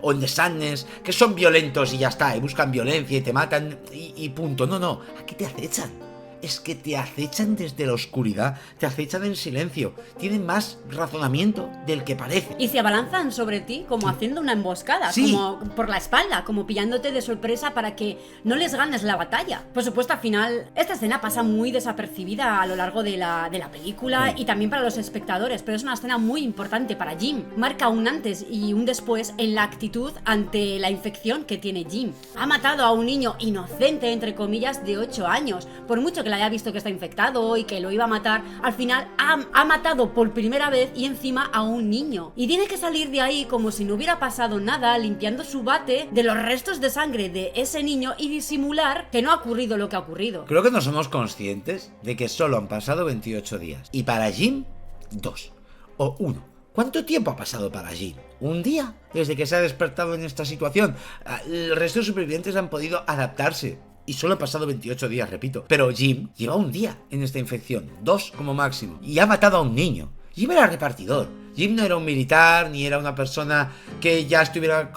o en The Sadness, que son violentos y ya está, y buscan violencia y te matan y punto. No, aquí te acechan. Es que te acechan desde la oscuridad, te acechan en silencio, tienen más razonamiento del que parece. Y se abalanzan sobre ti como haciendo una emboscada, Sí. como por la espalda, como pillándote de sorpresa para que no les ganes la batalla. Por supuesto, al final, esta escena pasa muy desapercibida a lo largo de la película, y también para los espectadores, pero es una escena muy importante para Jim. Marca un antes y un después en la actitud ante la infección que tiene Jim. Ha matado a un niño inocente, entre comillas, de 8 años. Por mucho que le haya visto que está infectado y que lo iba a matar, al final ha matado por primera vez y encima a un niño. Y tiene que salir de ahí como si no hubiera pasado nada, limpiando su bate de los restos de sangre de ese niño y disimular que no ha ocurrido lo que ha ocurrido. Creo que no somos conscientes de que solo han pasado 28 días. Y para Jim, 2 o 1. ¿Cuánto tiempo ha pasado para Jim? ¿Un día? Desde que se ha despertado en esta situación. El resto de supervivientes han podido adaptarse. Y solo ha pasado 28 días, repito. Pero Jim lleva un día en esta infección. 2 como máximo. Y ha matado a un niño. Jim era repartidor. Jim no era un militar, ni era una persona que ya estuviera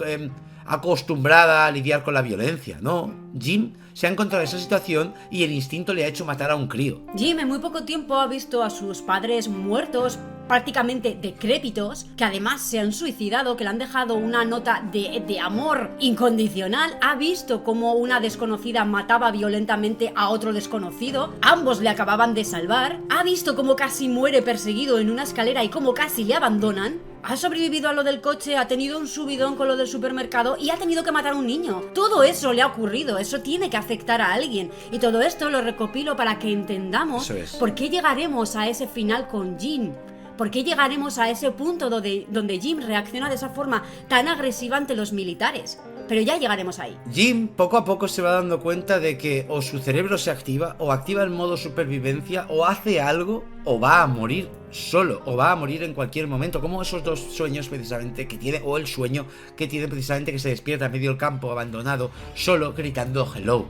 acostumbrada a lidiar con la violencia. No, Jim se ha encontrado en esa situación y el instinto le ha hecho matar a un crío. Jim en muy poco tiempo ha visto a sus padres muertos, prácticamente decrépitos, que además se han suicidado, que le han dejado una nota de amor incondicional. Ha visto cómo una desconocida mataba violentamente a otro desconocido, ambos le acababan de salvar. Ha visto cómo casi muere perseguido en una escalera y cómo casi le abandonan. Ha sobrevivido a lo del coche, ha tenido un subidón con lo del supermercado y ha tenido que matar a un niño. Todo eso le ha ocurrido, eso tiene que afectar a alguien. Y todo esto lo recopilo para que entendamos por qué llegaremos a ese final con Jim. ¿Por qué llegaremos a ese punto donde Jim reacciona de esa forma tan agresiva ante los militares? Pero ya llegaremos ahí. Jim poco a poco se va dando cuenta de que o su cerebro se activa, o activa el modo supervivencia, o hace algo, o va a morir solo, o va a morir en cualquier momento, como esos dos sueños precisamente que tiene, o el sueño que tiene precisamente, que se despierta en medio del campo abandonado, solo gritando hello.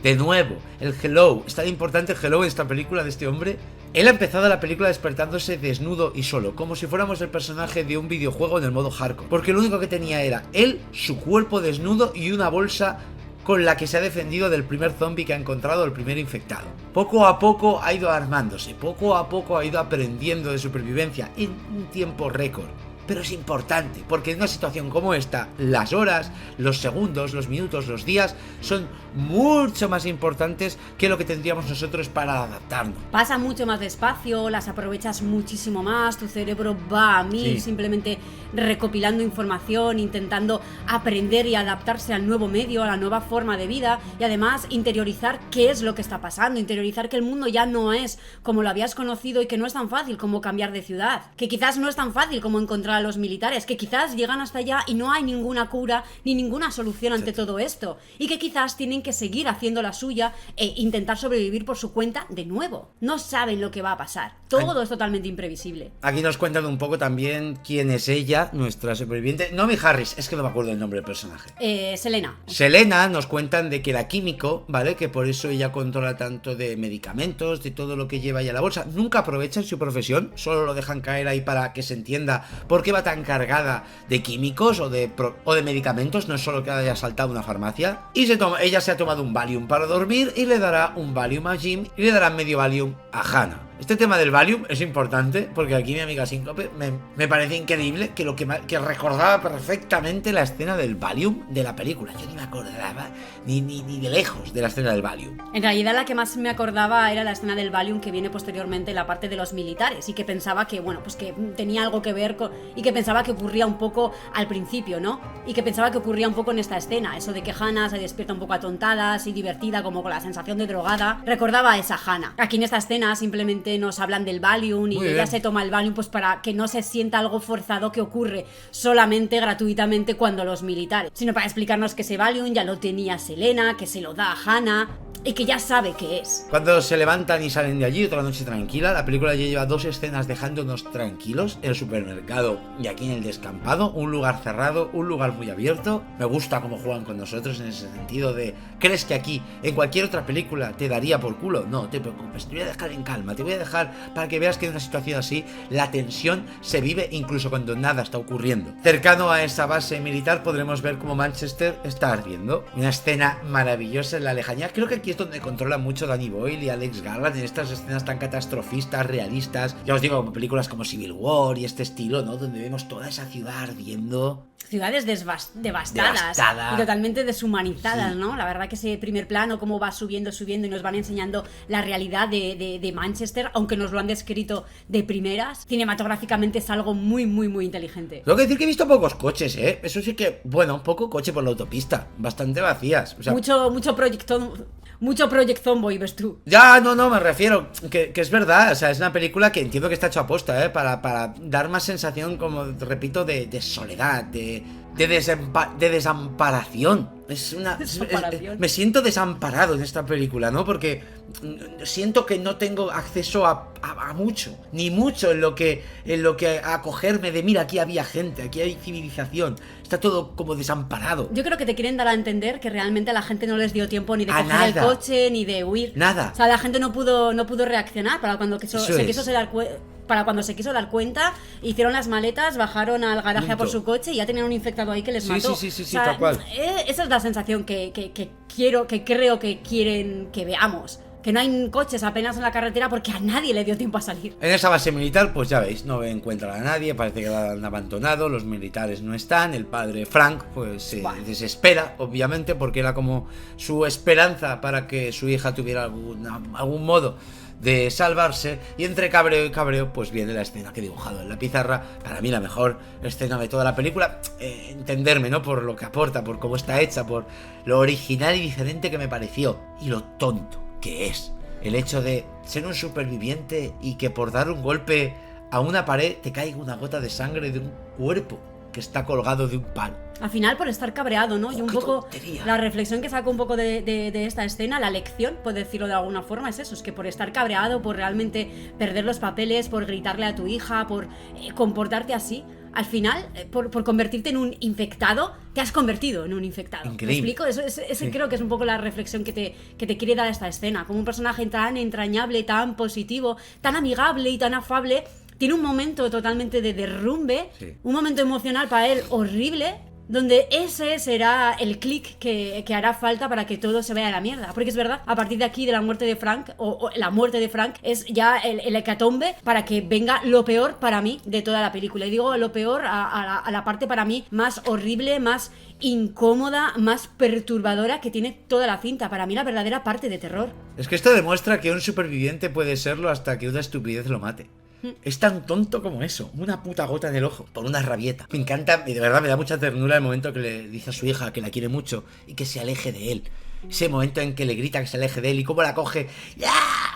De nuevo, el hello, es tan importante el hello en esta película de este hombre. Él ha empezado la película despertándose desnudo y solo, como si fuéramos el personaje de un videojuego en el modo hardcore, porque lo único que tenía era él, su cuerpo desnudo y una bolsa con la que se ha defendido del primer zombie que ha encontrado, el primer infectado. Poco a poco ha ido armándose, poco a poco ha ido aprendiendo de supervivencia en un tiempo récord. Pero es importante, porque en una situación como esta, las horas, los segundos, los minutos, los días son mucho más importantes que lo que tendríamos nosotros para adaptarnos. Pasa mucho más despacio, las aprovechas muchísimo más, tu cerebro va a mil, simplemente recopilando información, intentando aprender y adaptarse al nuevo medio, a la nueva forma de vida, y además interiorizar qué es lo que está pasando, interiorizar que el mundo ya no es como lo habías conocido y que no es tan fácil como cambiar de ciudad, que quizás no es tan fácil como encontrar a los militares, que quizás llegan hasta allá y no hay ninguna cura ni ninguna solución ante todo esto, y que quizás tienen que seguir haciendo la suya e intentar sobrevivir por su cuenta de nuevo. No saben lo que va a pasar. Todo es totalmente imprevisible. Aquí nos cuentan un poco también quién es ella, nuestra superviviente. Nomi Harris, es que no me acuerdo el nombre del personaje. Selena. Selena, nos cuentan de que era químico, ¿vale? Que por eso ella controla tanto de medicamentos, de todo lo que lleva ella a la bolsa. Nunca aprovechan su profesión, solo lo dejan caer ahí para que se entienda por qué va tan cargada de químicos o de medicamentos, no es solo que haya saltado una farmacia. Y ella se ha tomado un Valium para dormir y le dará un Valium a Jim y le dará medio Valium a Hannah. Este tema del Valium es importante porque aquí mi amiga Síncope me parece increíble que recordaba perfectamente la escena del Valium de la película. Yo ni me acordaba ni de lejos de la escena del Valium. En realidad la que más me acordaba era la escena del Valium que viene posteriormente en la parte de los militares, y que pensaba que, bueno, pues que tenía algo que ver con, y que pensaba que ocurría un poco al principio, ¿no? Y que pensaba que ocurría un poco en esta escena, eso de que Hannah se despierta un poco atontada, así divertida, como con la sensación de drogada. Recordaba a esa Hannah. Aquí en esta escena simplemente nos hablan del Valium y ella se toma el Valium pues para que no se sienta algo forzado que ocurre solamente gratuitamente cuando los militares, sino para explicarnos que ese Valium ya lo tenía Selena, que se lo da a Hannah y que ya sabe qué es. Cuando se levantan y salen de allí, otra noche tranquila, la película ya lleva 2 escenas dejándonos tranquilos: el supermercado y aquí en el descampado, un lugar cerrado, un lugar muy abierto. Me gusta cómo juegan con nosotros en ese sentido de, ¿crees que aquí, en cualquier otra película, te daría por culo? No te preocupes, te voy a dejar en calma, te voy a dejar para que veas que en una situación así, la tensión se vive incluso cuando nada está ocurriendo. Cercano a esa base militar podremos ver cómo Manchester está ardiendo. Una escena maravillosa en la lejanía. Creo que aquí es donde controla mucho Danny Boyle y Alex Garland, en estas escenas tan catastrofistas, realistas. Ya os digo, películas como Civil War y este estilo, ¿no? Donde vemos toda esa ciudad ardiendo. Ciudades devastadas y totalmente deshumanizadas, ¿no? La verdad que ese primer plano, cómo va subiendo y nos van enseñando la realidad de Manchester, aunque nos lo han descrito de primeras, cinematográficamente es algo muy, muy, muy inteligente. Tengo que decir que he visto pocos coches, ¿eh? Eso sí que, bueno, poco coche por la autopista, bastante vacías. O sea, mucho Project Zomboid, ves tú. Ya, no, me refiero que es verdad, o sea, es una película que entiendo que está hecha a posta, para dar más sensación, como repito, de soledad, de desamparación. Me siento desamparado en esta película, ¿no? Porque siento que no tengo acceso a mucho, ni mucho en lo que acogerme de, mira, aquí había gente, aquí hay civilización. Está todo como desamparado. Yo creo que te quieren dar a entender que realmente a la gente no les dio tiempo ni de coger el coche, ni de huir. Nada. O sea, la gente no pudo reaccionar para cuando se quiso dar cuenta, hicieron las maletas, bajaron al garaje a por su coche y ya tenían un infectado ahí que les mató. Sí, o sea, tal cual. Esa es la sensación que creo que quieren que veamos. Que no hay coches apenas en la carretera porque a nadie le dio tiempo a salir. En esa base militar, pues ya veis, no encuentran a nadie, parece que la han abandonado, los militares no están, el padre Frank pues se desespera, obviamente, porque era como su esperanza para que su hija tuviera algún modo de salvarse, y entre cabreo y cabreo pues viene la escena que he dibujado en la pizarra, para mí la mejor escena de toda la película, entenderme, ¿no? Por lo que aporta, por cómo está hecha, por lo original y diferente que me pareció, y lo tonto que es el hecho de ser un superviviente y que por dar un golpe a una pared te caiga una gota de sangre de un cuerpo que está colgado de un palo. Al final por estar cabreado, ¿no? Y un poco tontería. La reflexión que saco un poco de esta escena, la lección, por decirlo de alguna forma, es eso, es que por estar cabreado, por realmente perder los papeles, por gritarle a tu hija, por comportarte así, al final, por convertirte en un infectado, te has convertido en un infectado. Increíble. ¿Me explico? Eso creo que es un poco la reflexión que te quiere dar esta escena. Como un personaje tan entrañable, tan positivo, tan amigable y tan afable, tiene un momento totalmente de derrumbe, un momento emocional para él horrible, donde ese será el clic que hará falta para que todo se vaya a la mierda. Porque es verdad, a partir de aquí, de la muerte de Frank, o la muerte de Frank, es ya el hecatombe para que venga lo peor para mí de toda la película. Y digo lo peor a la parte para mí más horrible, más incómoda, más perturbadora que tiene toda la cinta. Para mí la verdadera parte de terror. Es que esto demuestra que un superviviente puede serlo hasta que una estupidez lo mate. Es tan tonto como eso, una puta gota en el ojo, por una rabieta. Me encanta, y de verdad me da mucha ternura el momento que le dice a su hija que la quiere mucho y que se aleje de él. Ese momento en que le grita que se aleje de él y cómo la coge, ¡ya!,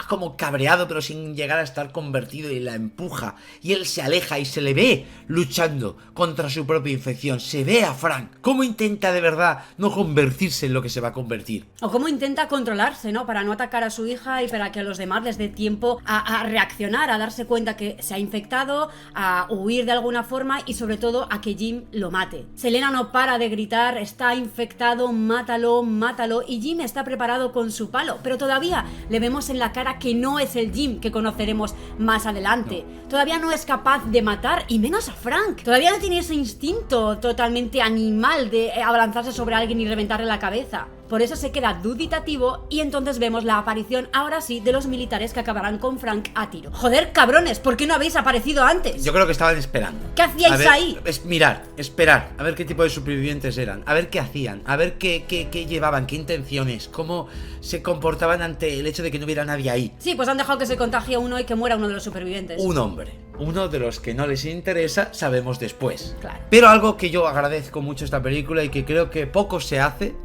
como cabreado pero sin llegar a estar convertido, y la empuja y él se aleja y se le ve luchando contra su propia infección. Se ve a Frank cómo intenta de verdad no convertirse en lo que se va a convertir. O cómo intenta controlarse, ¿no? Para no atacar a su hija y para que a los demás les dé tiempo a reaccionar, a darse cuenta que se ha infectado, a huir de alguna forma y sobre todo a que Jim lo mate. Selena no para de gritar, está infectado, mátalo, mátalo, y Jim está preparado con su palo, pero todavía le vemos en la cara que no es el Jim que conoceremos más adelante. No. Todavía no es capaz de matar, y menos a Frank. Todavía no tiene ese instinto totalmente animal de abalanzarse sobre alguien y reventarle la cabeza. Por eso se queda dubitativo y entonces vemos la aparición, ahora sí, de los militares que acabarán con Frank a tiro. Joder, cabrones, ¿por qué no habéis aparecido antes? Yo creo que estaban esperando. ¿Qué hacíais ahí? Mirar, esperar, a ver qué tipo de supervivientes eran, a ver qué hacían, a ver qué llevaban, qué intenciones, cómo se comportaban ante el hecho de que no hubiera nadie ahí. Sí, pues han dejado que se contagie uno y que muera uno de los supervivientes. Un hombre. Uno de los que no les interesa, sabemos después. Claro. Pero algo que yo agradezco mucho esta película y que creo que poco se hace,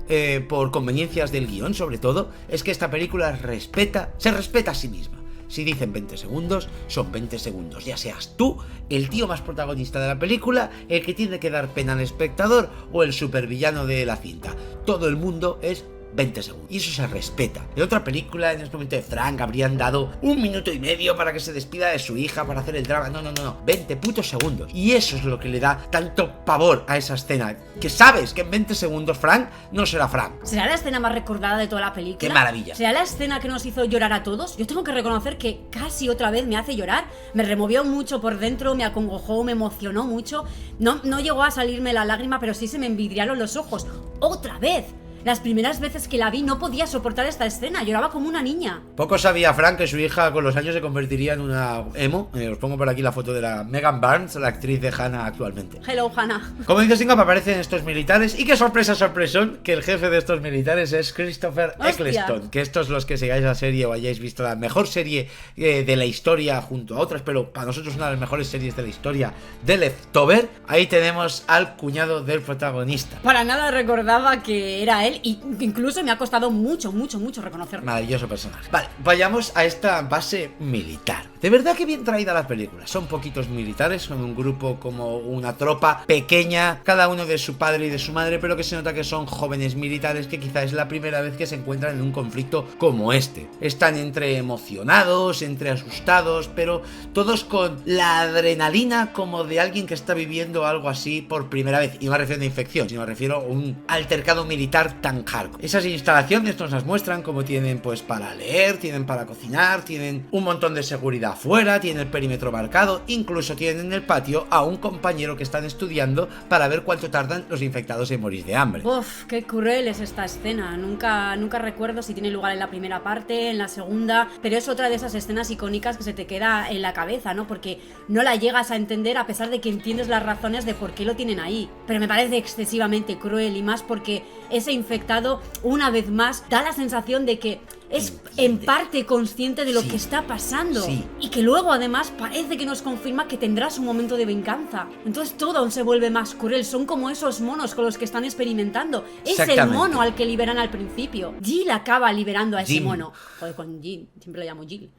por conveniencias del guión sobre todo, es que esta película se respeta a sí misma. Si dicen 20 segundos, son 20 segundos. Ya seas tú, el tío más protagonista de la película, el que tiene que dar pena al espectador o el supervillano de la cinta. Todo el mundo es 20 segundos. Y eso se respeta. En otra película, en este momento de Frank, habrían dado 1 minuto y medio para que se despida de su hija, para hacer el drama. No. 20 putos segundos. Y eso es lo que le da tanto pavor a esa escena. Que sabes que en 20 segundos Frank no será Frank. ¿Será la escena más recordada de toda la película? ¡Qué maravilla! ¿Será la escena que nos hizo llorar a todos? Yo tengo que reconocer que casi otra vez me hace llorar. Me removió mucho por dentro, me acongojó, me emocionó mucho. No llegó a salirme la lágrima, pero sí se me envidriaron los ojos. ¡Otra vez! Las primeras veces que la vi no podía soportar esta escena, lloraba como una niña. Poco sabía Frank que su hija con los años se convertiría en una emo. Os pongo por aquí la foto de la Megan Barnes, la actriz de Hannah actualmente. Hello, Hannah. Como dice Singap, aparecen estos militares y qué sorpresa, sorpresón, que el jefe de estos militares es Christopher Eccleston. Que estos, los que sigáis la serie o hayáis visto la mejor serie de la historia junto a otras, pero para nosotros una de las mejores series de la historia, The Leftover. Ahí tenemos al cuñado del protagonista. Para nada recordaba que era él. Y incluso me ha costado mucho reconocerlo. Maravilloso personaje. Vale, vayamos a esta base militar. De verdad que bien traída la película. Son poquitos militares, son un grupo como una tropa pequeña, cada uno de su padre y de su madre, pero que se nota que son jóvenes militares que quizá es la primera vez que se encuentran en un conflicto como este. Están entre emocionados, entre asustados, pero todos con la adrenalina como de alguien que está viviendo algo así por primera vez. Y no me refiero a infección, sino me refiero a un altercado militar tan hardcore. Esas instalaciones nos las muestran como tienen pues para leer, tienen para cocinar, tienen un montón de seguridad afuera, tienen el perímetro marcado, incluso tienen en el patio a un compañero que están estudiando para ver cuánto tardan los infectados en morir de hambre. Uf, qué cruel es esta escena. Nunca recuerdo si tiene lugar en la primera parte, en la segunda, pero es otra de esas escenas icónicas que se te queda en la cabeza, ¿no? Porque no la llegas a entender a pesar de que entiendes las razones de por qué lo tienen ahí. Pero me parece excesivamente cruel, y más porque ese infectado, una vez más, da la sensación de que es en parte consciente de lo que está pasando. Y que luego además parece que nos confirma que tendrá su momento de venganza. Entonces todo aún se vuelve más cruel. Son como esos monos con los que están experimentando. Es el mono al que liberan al principio. Jill acaba liberando a ese mono. Joder, con Jill, siempre lo llamo Jill.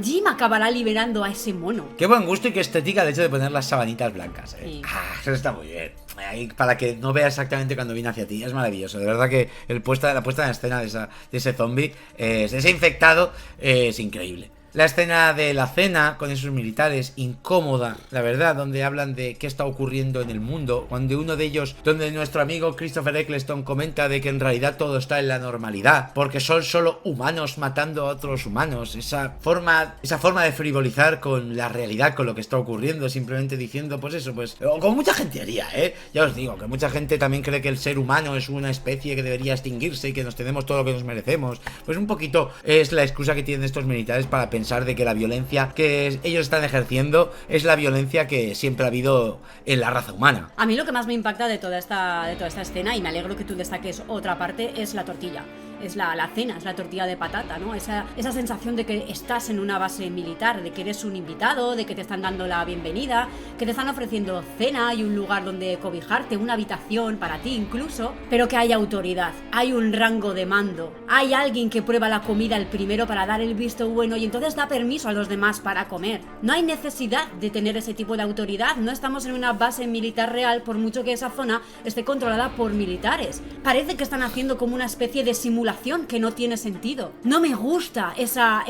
Jim acabará liberando a ese mono. Qué buen gusto y qué estética el hecho de poner las sabanitas blancas, Sí. Eso está muy bien. Ahí, para que no vea exactamente cuando viene hacia ti. Es maravilloso. De verdad que la puesta en escena de ese zombie, ese infectado, es increíble. La escena de la cena con esos militares, incómoda, la verdad, donde hablan de qué está ocurriendo en el mundo, cuando uno de ellos, donde nuestro amigo Christopher Eccleston comenta de que en realidad todo está en la normalidad, porque son solo humanos matando a otros humanos. Esa forma de frivolizar con la realidad, con lo que está ocurriendo, simplemente diciendo, pues eso, pues, como mucha gente haría, ya os digo, que mucha gente también cree que el ser humano es una especie que debería extinguirse y que nos tenemos todo lo que nos merecemos. Pues un poquito es la excusa que tienen estos militares para pensar de que la violencia que ellos están ejerciendo es la violencia que siempre ha habido en la raza humana. A mí lo que más me impacta de toda esta escena, y me alegro que tú destaques otra parte, es la tortilla. Es la cena, es la tortilla de patata, ¿no? Esa sensación de que estás en una base militar, de que eres un invitado, de que te están dando la bienvenida, que te están ofreciendo cena y un lugar donde cobijarte, una habitación para ti incluso, pero que hay autoridad, hay un rango de mando, hay alguien que prueba la comida el primero para dar el visto bueno y entonces da permiso a los demás para comer. No hay necesidad de tener ese tipo de autoridad, no estamos en una base militar real por mucho que esa zona esté controlada por militares. Parece que están haciendo como una especie de simulación que no tiene sentido. No me gusta esa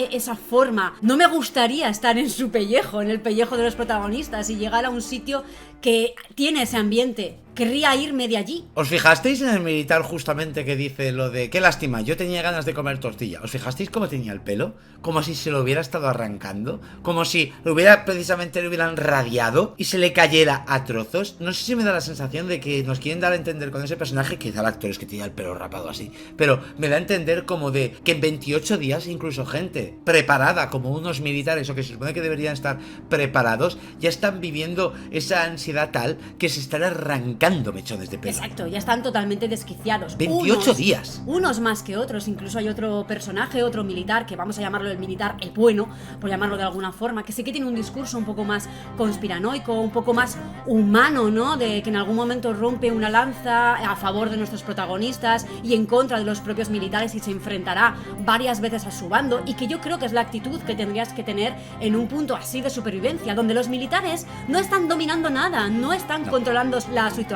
forma. No me gustaría estar en su pellejo, en el pellejo de los protagonistas y llegar a un sitio que tiene ese ambiente. Querría irme de allí. ¿Os fijasteis en el militar justamente que dice lo de qué lástima, yo tenía ganas de comer tortilla? ¿Os fijasteis cómo tenía el pelo? Como si se lo hubiera estado arrancando, como si lo hubieran radiado y se le cayera a trozos. No sé si me da la sensación de que nos quieren dar a entender con ese personaje, quizá el actor es que tenía el pelo rapado así, pero me da a entender como de que en 28 días incluso gente preparada como unos militares o que se supone que deberían estar preparados ya están viviendo esa ansiedad tal que se están arrancando mechones de pelo. Exacto, ya están totalmente desquiciados. 28 días. Unos más que otros, incluso hay otro personaje, otro militar, que vamos a llamarlo el militar el bueno, por llamarlo de alguna forma, que sí que tiene un discurso un poco más conspiranoico, un poco más humano, ¿no? De que en algún momento rompe una lanza a favor de nuestros protagonistas y en contra de los propios militares y se enfrentará varias veces a su bando, y que yo creo que es la actitud que tendrías que tener en un punto así de supervivencia, donde los militares no están dominando nada, no están controlando la situación.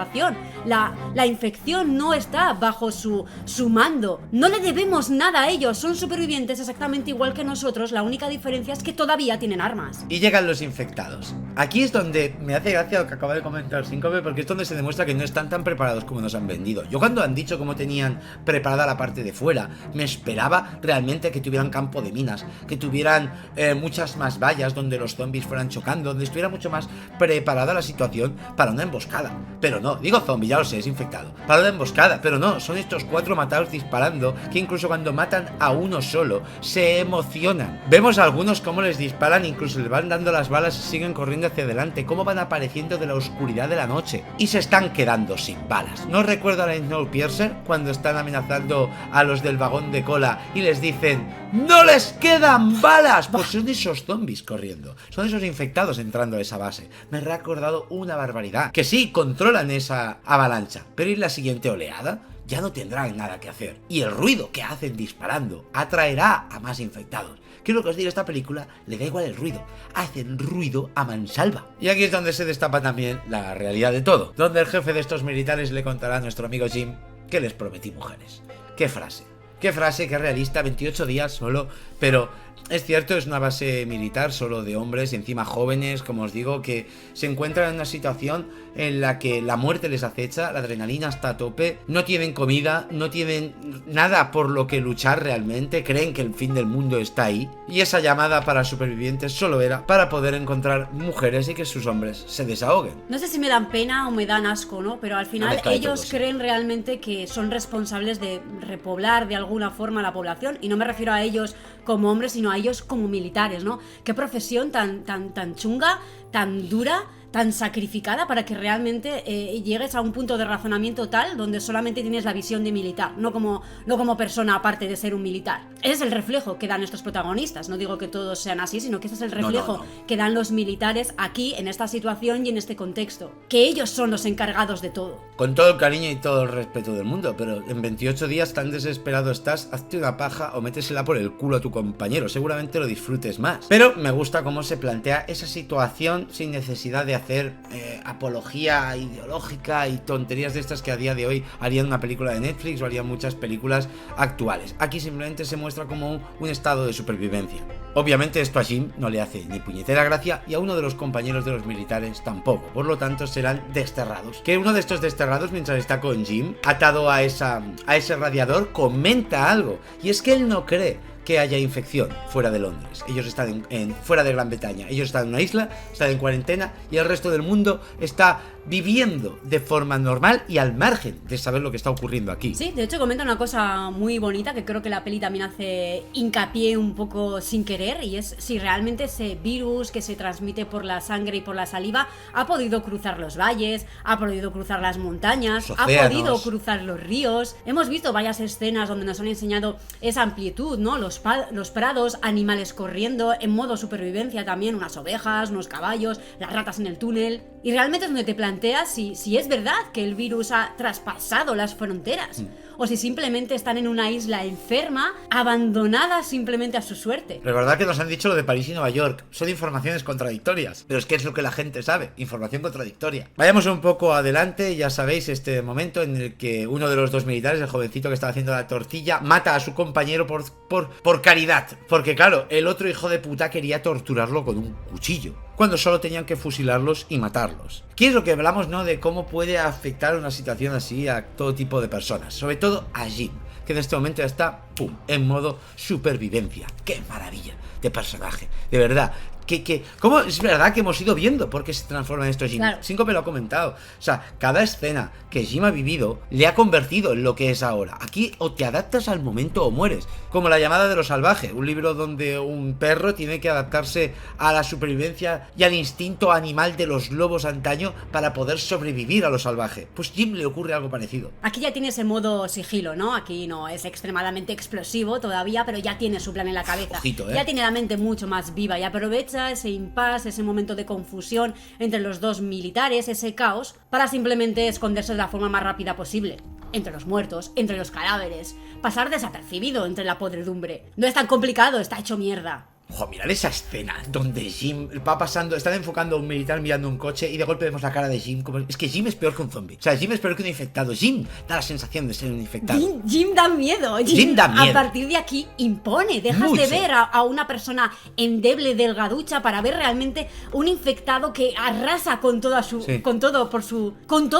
La infección no está bajo su mando. No le debemos nada a ellos. Son supervivientes exactamente igual que nosotros. La única diferencia es que todavía tienen armas. Y llegan los infectados. Aquí es donde me hace gracia lo que acaba de comentar Síncope, porque es donde se demuestra que no están tan preparados como nos han vendido. Yo cuando han dicho cómo tenían preparada la parte de fuera, me esperaba realmente que tuvieran campo de minas, que tuvieran muchas más vallas donde los zombies fueran chocando, donde estuviera mucho más preparada la situación para una emboscada. Pero no, digo zombie, ya lo sé, es infectado. Para la emboscada, pero no, son estos 4 matados disparando que incluso cuando matan a uno solo se emocionan. Vemos a algunos cómo les disparan, incluso les van dando las balas y siguen corriendo hacia adelante, cómo van apareciendo de la oscuridad de la noche y se están quedando sin balas. No recuerdo a la Snowpiercer cuando están amenazando a los del vagón de cola y les dicen ¡no les quedan balas! Pues son esos zombies corriendo, son esos infectados entrando a esa base. Me he recordado una barbaridad, que sí, controlan esa avalancha, pero en la siguiente oleada ya no tendrán nada que hacer. Y el ruido que hacen disparando atraerá a más infectados. ¿Qué es lo que os digo? Esta película le da igual el ruido. Hacen ruido a mansalva. Y aquí es donde se destapa también la realidad de todo. Donde el jefe de estos militares le contará a nuestro amigo Jim que les prometí mujeres. ¡Qué frase! ¡Qué frase! ¡Qué realista! 28 días solo, pero es cierto, es una base militar solo de hombres y encima jóvenes, como os digo, que se encuentran en una situación en la que la muerte les acecha, la adrenalina está a tope, no tienen comida, no tienen nada por lo que luchar realmente, creen que el fin del mundo está ahí, y esa llamada para supervivientes solo era para poder encontrar mujeres y que sus hombres se desahoguen. No sé si me dan pena o me dan asco, ¿no? Pero al final ellos creen realmente que son responsables de repoblar de alguna forma la población, y no me refiero a ellos como hombres, sino a ellos como militares, ¿no? Qué profesión tan chunga, tan dura, tan sacrificada para que realmente llegues a un punto de razonamiento tal donde solamente tienes la visión de militar, no como persona aparte de ser un militar. Ese es el reflejo que dan estos protagonistas. No digo que todos sean así, sino que ese es el reflejo que dan los militares aquí, en esta situación y en este contexto. Que ellos son los encargados de todo. Con todo el cariño y todo el respeto del mundo, pero en 28 días tan desesperado estás, hazte una paja o métesela por el culo a tu compañero. Seguramente lo disfrutes más. Pero me gusta cómo se plantea esa situación sin necesidad de hacer apología ideológica y tonterías de estas que a día de hoy harían una película de Netflix o harían muchas películas actuales. Aquí simplemente se muestra como un estado de supervivencia. Obviamente esto a Jim no le hace ni puñetera gracia y a uno de los compañeros de los militares tampoco, por lo tanto serán desterrados. Que uno de estos desterrados, mientras está con Jim, atado a ese radiador, comenta algo, y es que él no cree que haya infección fuera de Londres. Ellos están fuera de Gran Bretaña, ellos están en una isla, están en cuarentena y el resto del mundo está viviendo de forma normal y al margen de saber lo que está ocurriendo aquí. Sí, de hecho comenta una cosa muy bonita que creo que la peli también hace hincapié un poco sin querer, y es si realmente ese virus que se transmite por la sangre y por la saliva ha podido cruzar los valles, ha podido cruzar las montañas, ha podido cruzar los ríos. Hemos visto varias escenas donde nos han enseñado esa amplitud, ¿no? Los prados, animales corriendo en modo supervivencia también, unas ovejas, unos caballos, las ratas en el túnel. Y realmente es donde te planteas si es verdad que el virus ha traspasado las fronteras, o si simplemente están en una isla enferma, abandonada simplemente a su suerte. Recordad que nos han dicho lo de París y Nueva York. Son informaciones contradictorias, pero es que es lo que la gente sabe, información contradictoria. Vayamos un poco adelante, ya sabéis, este momento en el que uno de los dos militares, el jovencito que estaba haciendo la tortilla, mata a su compañero por caridad. Porque claro, el otro hijo de puta quería torturarlo con un cuchillo, cuando solo tenían que fusilarlos y matarlos. Aquí es lo que hablamos, ¿no? De cómo puede afectar una situación así a todo tipo de personas, sobre todo a Jim, que en este momento ya está, ¡pum!, en modo supervivencia. ¡Qué maravilla de personaje! De verdad, ¿cómo es verdad que hemos ido viendo por qué se transforma en esto Jim? Claro. Síncope lo ha comentado. O sea, cada escena que Jim ha vivido le ha convertido en lo que es ahora. Aquí o te adaptas al momento o mueres. Como La llamada de lo salvaje, un libro donde un perro tiene que adaptarse a la supervivencia y al instinto animal de los lobos antaño para poder sobrevivir a lo salvaje. Pues Jim le ocurre algo parecido. Aquí ya tiene ese modo sigilo, ¿no? Aquí no es extremadamente explosivo todavía, pero ya tiene su plan en la cabeza. Ojito, Ya tiene la mente mucho más viva y aprovecha ese impasse, ese momento de confusión entre los dos militares, ese caos, para simplemente esconderse de la forma más rápida posible. Entre los muertos, entre los cadáveres, pasar desapercibido entre la podredumbre. No es tan complicado, está hecho mierda. Ojo, mirad esa escena donde Jim va pasando, están enfocando a un militar mirando un coche y de golpe vemos la cara de Jim. Es que Jim es peor que un zombie. O sea, Jim es peor que un infectado. Jim da la sensación de ser un infectado. Jim da miedo. Jim da miedo. A partir de aquí impone. Dejas Mucho. de ver a una persona endeble, delgaducha, para ver realmente un infectado que arrasa con todo a su, Sí. con todo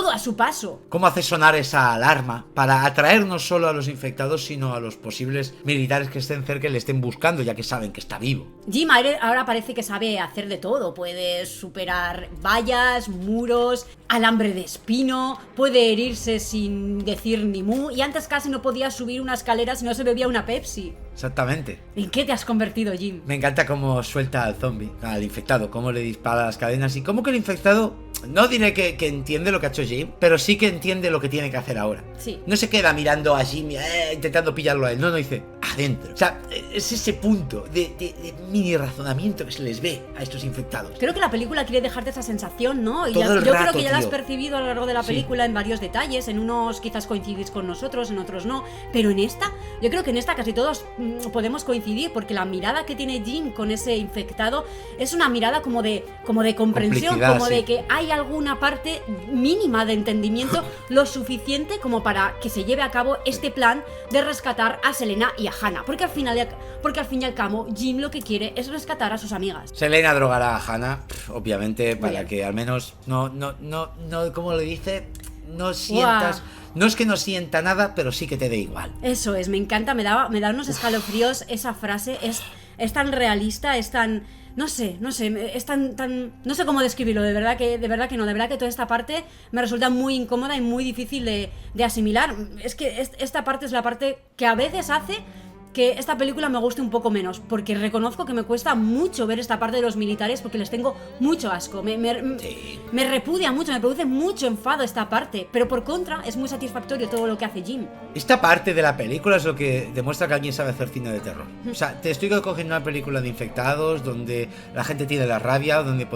a su paso. ¿Cómo hace sonar esa alarma para atraer no solo a los infectados, sino a los posibles militares que estén cerca y le estén buscando, ya que saben que está vivo? Jim ahora parece que sabe hacer de todo. Puede superar vallas, muros, alambre de espino, puede herirse sin decir ni mu, y antes casi no podía subir una escalera si no se bebía una Pepsi. Exactamente. ¿En qué te has convertido, Jim? Me encanta cómo suelta al zombie, al infectado, cómo le dispara las cadenas y cómo que el infectado, no diré que entiende lo que ha hecho Jim, pero sí que entiende lo que tiene que hacer ahora. Sí. No se queda mirando a Jim intentando pillarlo a él, no, dice adentro. O sea, es ese punto de mini razonamiento que se les ve a estos infectados. Creo que la película quiere dejarte esa sensación, ¿no? Y Todo el yo rato, creo que ya la has tío. percibido a lo largo de la Sí. película en varios detalles. En unos quizás coincidís con nosotros, en otros no. Pero en esta, yo creo que en esta casi todos podemos coincidir, porque la mirada que tiene Jim con ese infectado es una mirada como de comprensión, Complicidad, como sí. de que hay alguna parte mínima de entendimiento, lo suficiente como para que se lleve a cabo este plan de rescatar a Selena y a Hannah. Porque al fin y al cabo, Jim lo que quiere es rescatar a sus amigas. Selena drogará a Hannah, obviamente, para bien. que al menos no, ¿cómo le dice? No sientas, no es que no sienta nada, pero sí que te dé igual. Eso es, me encanta, me da unos escalofríos esa frase, es tan realista, es tan... No sé, es tan... No sé cómo describirlo, de verdad que toda esta parte me resulta muy incómoda y muy difícil de asimilar. Es que esta parte es la parte que a veces hace que esta película me guste un poco menos, porque reconozco que me cuesta mucho ver esta parte de los militares porque les tengo mucho asco, me repudia mucho, me produce mucho enfado esta parte, pero por contra es muy satisfactorio todo lo que hace Jim. Esta parte de la película es lo que demuestra que alguien sabe hacer cine de terror. O sea, te estoy cogiendo una película de infectados donde la gente tiene la rabia, donde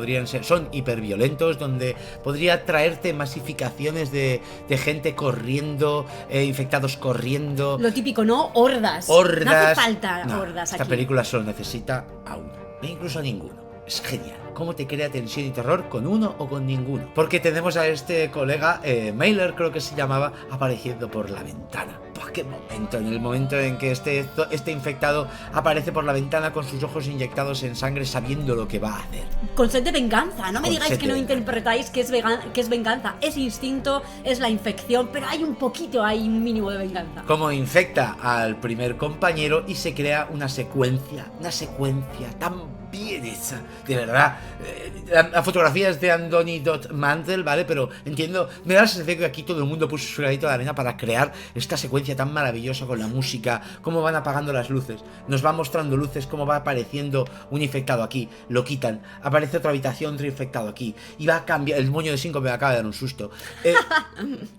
son hiperviolentos, donde podría traerte masificaciones de gente corriendo, infectados corriendo. Lo típico, ¿no? Hordas. No hace falta hordas esta aquí. película solo necesita a uno, e incluso a ninguno. Es genial cómo te crea tensión y terror con uno o con ninguno. Porque tenemos a este colega, Mailer creo que se llamaba, apareciendo por la ventana. ¡Qué momento! En el momento en que este infectado aparece por la ventana con sus ojos inyectados en sangre, sabiendo lo que va a hacer. Con sed de venganza. No me Con digáis sed que de no venganza. interpretáis que es venganza. Es instinto, es la infección, pero hay un poquito, hay un mínimo de venganza. Como infecta al primer compañero y se crea una secuencia tan bien hecha, de verdad. La fotografía es de Andoni Dot Mantel, ¿vale? Pero entiendo, me da la sensación que aquí todo el mundo puso su granito de arena para crear esta secuencia tan maravillosa con la música, cómo van apagando las luces, nos va mostrando luces, cómo va apareciendo un infectado aquí, lo quitan, aparece otra habitación, otro infectado aquí, y va a cambiar, el moño de 5 me acaba de dar un susto.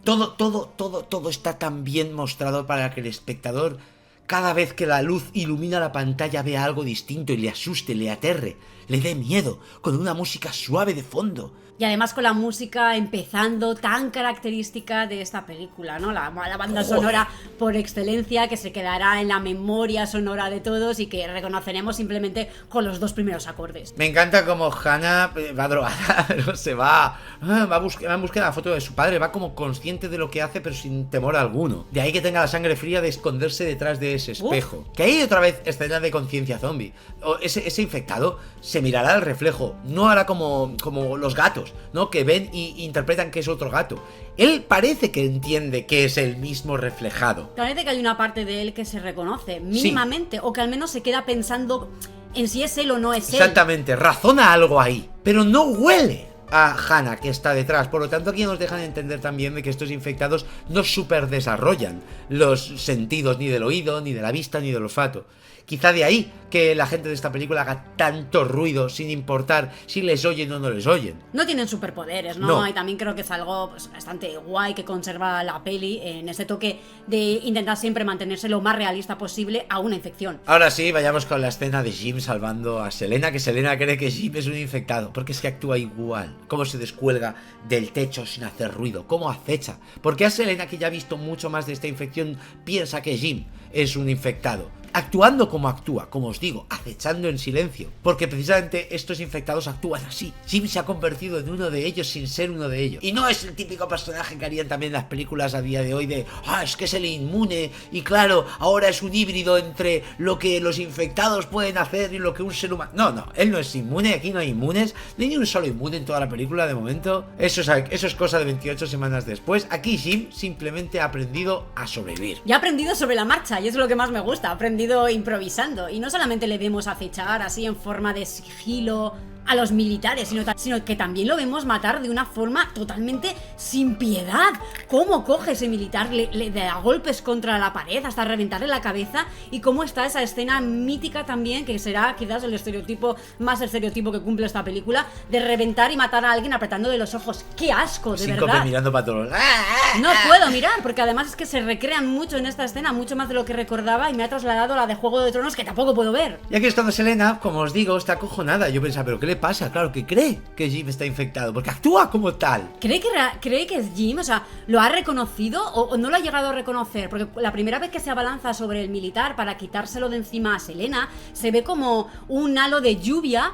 Todo está tan bien mostrado para que el espectador, cada vez que la luz ilumina la pantalla, vea algo distinto y le asuste, le aterre, le dé miedo, con una música suave de fondo. Y además con la música empezando tan característica de esta película, ¿no? La banda sonora por excelencia que se quedará en la memoria sonora de todos y que reconoceremos simplemente con los 2 primeros acordes. Me encanta como Hannah va drogada, pero se va en búsqueda de la foto de su padre, va como consciente de lo que hace pero sin temor alguno. De ahí que tenga la sangre fría de esconderse detrás de ese espejo. Que ahí otra vez escena de conciencia zombie. Ese infectado se mirará al reflejo, no hará como los gatos, ¿no? Que ven y interpretan que es otro gato. Él parece que entiende que es el mismo reflejado. Parece que hay una parte de él que se reconoce mínimamente, o que al menos se queda pensando en si es él o no es él. Exactamente, razona algo ahí, pero no huele a Hannah que está detrás. Por lo tanto, aquí nos dejan entender también de que estos infectados no super desarrollan los sentidos ni del oído, ni de la vista, ni del olfato. Quizá de ahí que la gente de esta película haga tanto ruido sin importar si les oyen o no les oyen. No tienen superpoderes, ¿no? No. Y también creo que es algo pues, bastante guay que conserva la peli en ese toque de intentar siempre mantenerse lo más realista posible a una infección. Ahora sí, vayamos con la escena de Jim salvando a Selena, que Selena cree que Jim es un infectado, porque es que actúa igual. Cómo se descuelga del techo sin hacer ruido, cómo acecha. Porque a Selena, que ya ha visto mucho más de esta infección, piensa que Jim es un infectado. Actuando como actúa, como os digo, acechando en silencio. Porque precisamente estos infectados actúan así. Jim se ha convertido en uno de ellos sin ser uno de ellos. Y no es el típico personaje que harían también las películas a día de hoy de es que es el inmune y claro, ahora es un híbrido entre lo que los infectados pueden hacer y lo que un ser humano... No, él no es inmune, aquí no hay inmunes, ni un solo inmune en toda la película de momento. Eso es cosa de 28 semanas después. Aquí Jim simplemente ha aprendido a sobrevivir. Ya ha aprendido sobre la marcha y eso es lo que más me gusta, ha aprendido improvisando, y no solamente le vemos acechar así en forma de sigilo a los militares, sino que también lo vemos matar de una forma totalmente sin piedad. Cómo coge ese militar, le da golpes contra la pared hasta reventarle la cabeza, y cómo está esa escena mítica también, que será quizás el estereotipo que cumple esta película, de reventar y matar a alguien apretando de los ojos. ¡Qué asco, de Síncope verdad! mirando para todos. No puedo mirar, porque además es que se recrean mucho en esta escena, mucho más de lo que recordaba, y me ha trasladado a la de Juego de Tronos, que tampoco puedo ver. Y aquí es cuando Selena, como os digo, está acojonada. Yo pensaba, ¿pero qué le pasa? Claro, que cree que Jim está infectado, porque actúa como tal. ¿Cree que es Jim? O sea, ¿lo ha reconocido o no lo ha llegado a reconocer? Porque la primera vez que se abalanza sobre el militar para quitárselo de encima a Selena, se ve como un halo de lluvia,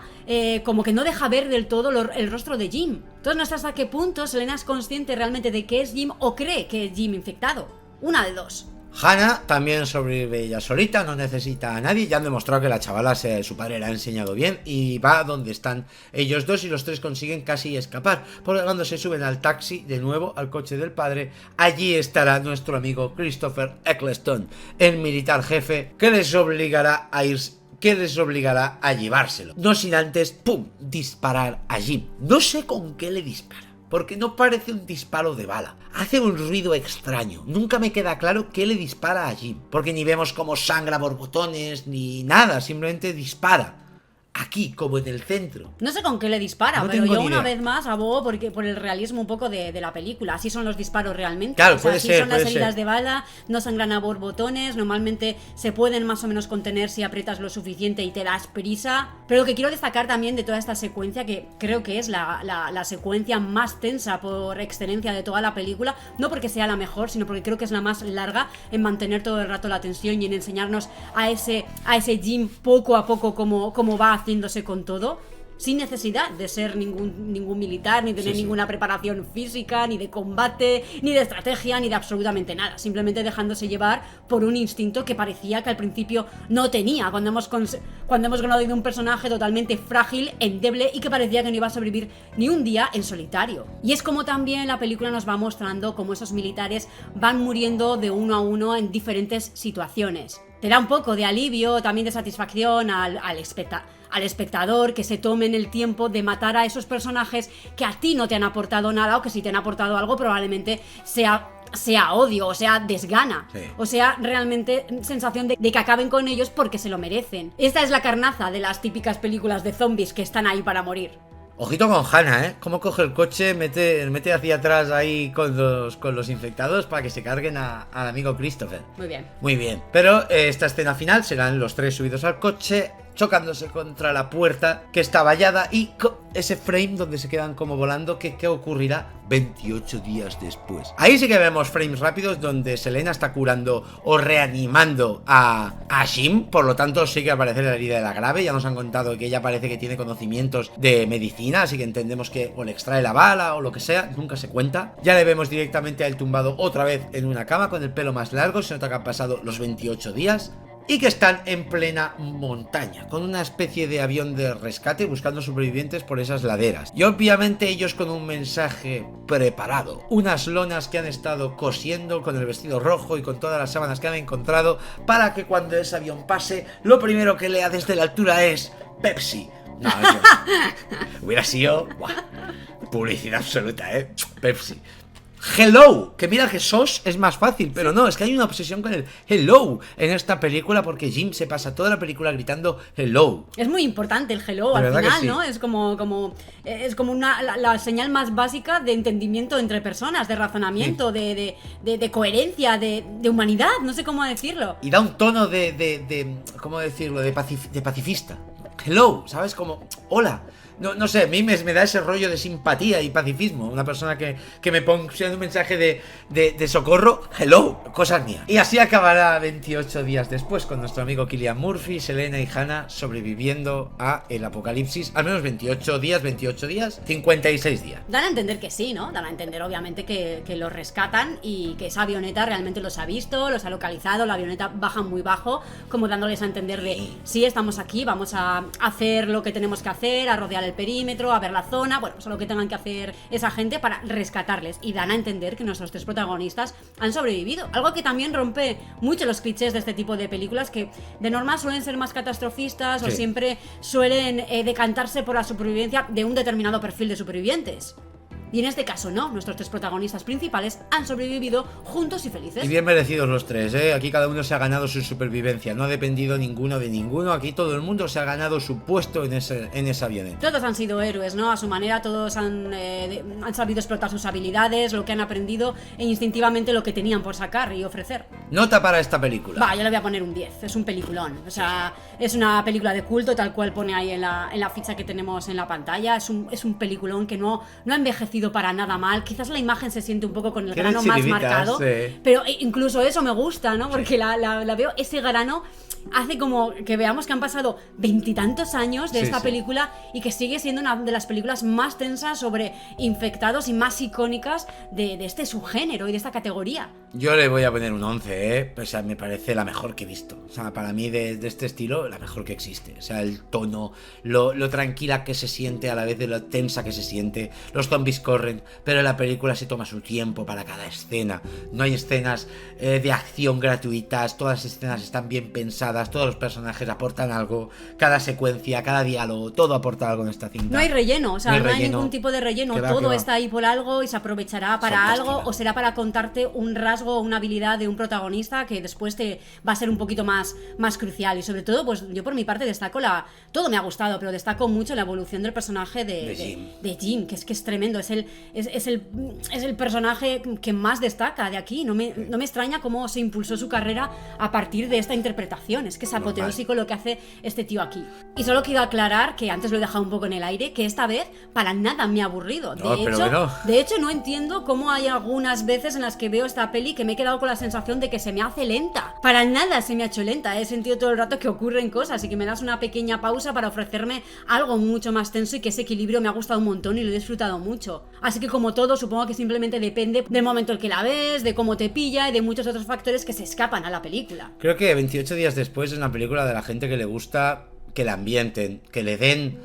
como que no deja ver del todo el rostro de Jim. Entonces no sé hasta qué punto Selena es consciente realmente de que es Jim o cree que es Jim infectado. Una de dos. Hannah también sobrevive ella solita, no necesita a nadie. Ya han demostrado que la chavala, su padre le ha enseñado bien, y va donde están ellos dos, y los tres consiguen casi escapar. Porque cuando se suben al taxi, de nuevo al coche del padre, allí estará nuestro amigo Christopher Eccleston, el militar jefe, que les obligará a llevárselo. No sin antes, ¡pum!, disparar a Jim. No sé con qué le dispara, porque no parece un disparo de bala. Hace un ruido extraño. Nunca me queda claro qué le dispara a Jim, porque ni vemos cómo sangra borbotones ni nada, simplemente dispara. Aquí, como en el centro. No sé con qué le dispara, No pero tengo yo ni una idea. vez más abogo por el realismo un poco de la película. Así son los disparos realmente. Claro, o sea, puede así ser, son las puede heridas ser. de bala, no sangran a borbotones, normalmente se pueden más o menos contener si aprietas lo suficiente y te das prisa. Pero lo que quiero destacar también de toda esta secuencia, que creo que es la secuencia más tensa por excelencia de toda la película, no porque sea la mejor, sino porque creo que es la más larga en mantener todo el rato la tensión y en enseñarnos a ese Jim poco a poco cómo va haciéndose con todo. sin necesidad de ser ningún militar, ni tener Sí, sí. ninguna preparación física, ni de combate, ni de estrategia, ni de absolutamente nada. Simplemente dejándose llevar por un instinto que parecía que al principio no tenía, cuando hemos conocido un personaje totalmente frágil, endeble y que parecía que no iba a sobrevivir ni un día en solitario. Y es como también la película nos va mostrando cómo esos militares van muriendo de uno a uno en diferentes situaciones. Te da un poco de alivio, también de satisfacción al espectador, que se tomen el tiempo de matar a esos personajes que a ti no te han aportado nada, o que si te han aportado algo probablemente sea odio, o sea desgana, Sí. o sea realmente sensación de que acaben con ellos porque se lo merecen. Esta es la carnaza de las típicas películas de zombies que están ahí para morir. Ojito con Hannah, ¿eh? Cómo coge el coche, mete hacia atrás ahí con los infectados para que se carguen al amigo Christopher. Muy bien. Muy bien. Pero esta escena final serán los tres subidos al coche, chocándose contra la puerta que está vallada, y ese frame donde se quedan como volando, ¿qué ocurrirá 28 días después? Ahí sí que vemos frames rápidos donde Selena está curando o reanimando a Jim, por lo tanto sí que aparece la herida de la grave. Ya nos han contado que ella parece que tiene conocimientos de medicina, así que entendemos que o le extrae la bala o lo que sea, nunca se cuenta. Ya le vemos directamente a él tumbado otra vez en una cama con el pelo más largo, se nota que han pasado los 28 días. Y que están en plena montaña, con una especie de avión de rescate buscando supervivientes por esas laderas. Y obviamente ellos con un mensaje preparado. Unas lonas que han estado cosiendo con el vestido rojo y con todas las sábanas que han encontrado, para que cuando ese avión pase, lo primero que lea desde la altura es Pepsi. No, eso hubiera sido publicidad absoluta, Pepsi. Hello, que mira que SOS es más fácil, pero no, es que hay una obsesión con el hello en esta película, porque Jim se pasa toda la película gritando hello. Es muy importante el hello De al verdad que final, sí. ¿no? Es como la señal más básica de entendimiento entre personas, de razonamiento, de coherencia, de humanidad, no sé cómo decirlo. Y da un tono de ¿cómo decirlo? De pacifista. Hello, ¿sabes? Como, hola. No sé, a mí me da ese rollo de simpatía y pacifismo. Una persona que me ponga un mensaje de socorro, hello, cosas mías. Y así acabará 28 días después, con nuestro amigo Cillian Murphy, Selena y Hannah sobreviviendo a el apocalipsis. Al menos 28 días, 56 días. Dan a entender que sí, ¿no? Dan a entender obviamente que los rescatan y que esa avioneta realmente los ha visto, los ha localizado. La avioneta baja muy bajo, como dándoles a entender de sí, estamos aquí, vamos a hacer lo que tenemos que hacer, a rodear el perímetro, a ver la zona, bueno, pues lo que tengan que hacer esa gente para rescatarles. Y dan a entender que nuestros tres protagonistas han sobrevivido. Algo que también rompe mucho los clichés de este tipo de películas, que de norma suelen ser más catastrofistas, o Sí. siempre suelen decantarse por la supervivencia de un determinado perfil de supervivientes. Y en este caso no, nuestros tres protagonistas principales han sobrevivido juntos y felices. Y bien merecidos los tres, ¿eh? Aquí cada uno se ha ganado su supervivencia. No ha dependido ninguno de ninguno. Aquí todo el mundo se ha ganado su puesto en esa avioneta. Todos han sido héroes, ¿no? A su manera, todos han sabido explotar sus habilidades, lo que han aprendido e instintivamente lo que tenían por sacar y ofrecer. Nota para esta película. Va, yo le voy a poner un 10, es un peliculón. O sea, es una película de culto, tal cual pone ahí en la ficha que tenemos en la pantalla. Es un peliculón que no ha envejecido para nada mal. Quizás la imagen se siente un poco con el Tiene grano más chiribitas, marcado, sí. pero incluso eso me gusta, ¿no? Porque la veo, ese grano hace como que veamos que han pasado 20 y tantos años de Sí, esta sí. película, y que sigue siendo una de las películas más tensas sobre infectados y más icónicas de este subgénero y de esta categoría. Yo le voy a poner un 11, ¿eh? O sea, me parece la mejor que he visto. O sea, para mí de este estilo, la mejor que existe. O sea, el tono, lo tranquila que se siente, a la vez de lo tensa que se siente. Los zombies corren, pero la película se toma su tiempo para cada escena. No hay escenas de acción gratuitas, todas las escenas están bien pensadas, todos los personajes aportan algo, cada secuencia, cada diálogo, todo aporta algo en esta cinta. No hay relleno, o sea, No no hay hay relleno. ningún tipo de relleno, Que va, todo que va. está ahí por algo y se aprovechará para Fantástica. algo, o será para contarte un rasgo o una habilidad de un protagonista que después te va a ser un poquito más crucial. Y sobre todo, pues yo por mi parte destaco todo me ha gustado, pero destaco mucho la evolución del personaje de Jim, que es tremendo, es el personaje que más destaca de aquí. No me extraña cómo se impulsó su carrera a partir de esta interpretación. Es que es apoteósico lo que hace este tío aquí. Y solo quiero aclarar, que antes lo he dejado un poco en el aire, que esta vez para nada me ha aburrido. De hecho, no entiendo cómo hay algunas veces en las que veo esta peli que me he quedado con la sensación de que se me hace lenta. Para nada se me ha hecho lenta. He sentido todo el rato que ocurren cosas y que me das una pequeña pausa para ofrecerme algo mucho más tenso, y que ese equilibrio me ha gustado un montón y lo he disfrutado mucho. Así que, como todo, supongo que simplemente depende del momento en que la ves, de cómo te pilla y de muchos otros factores que se escapan a la película. Creo que 28 días después es una película de la gente que le gusta que la ambienten, que le den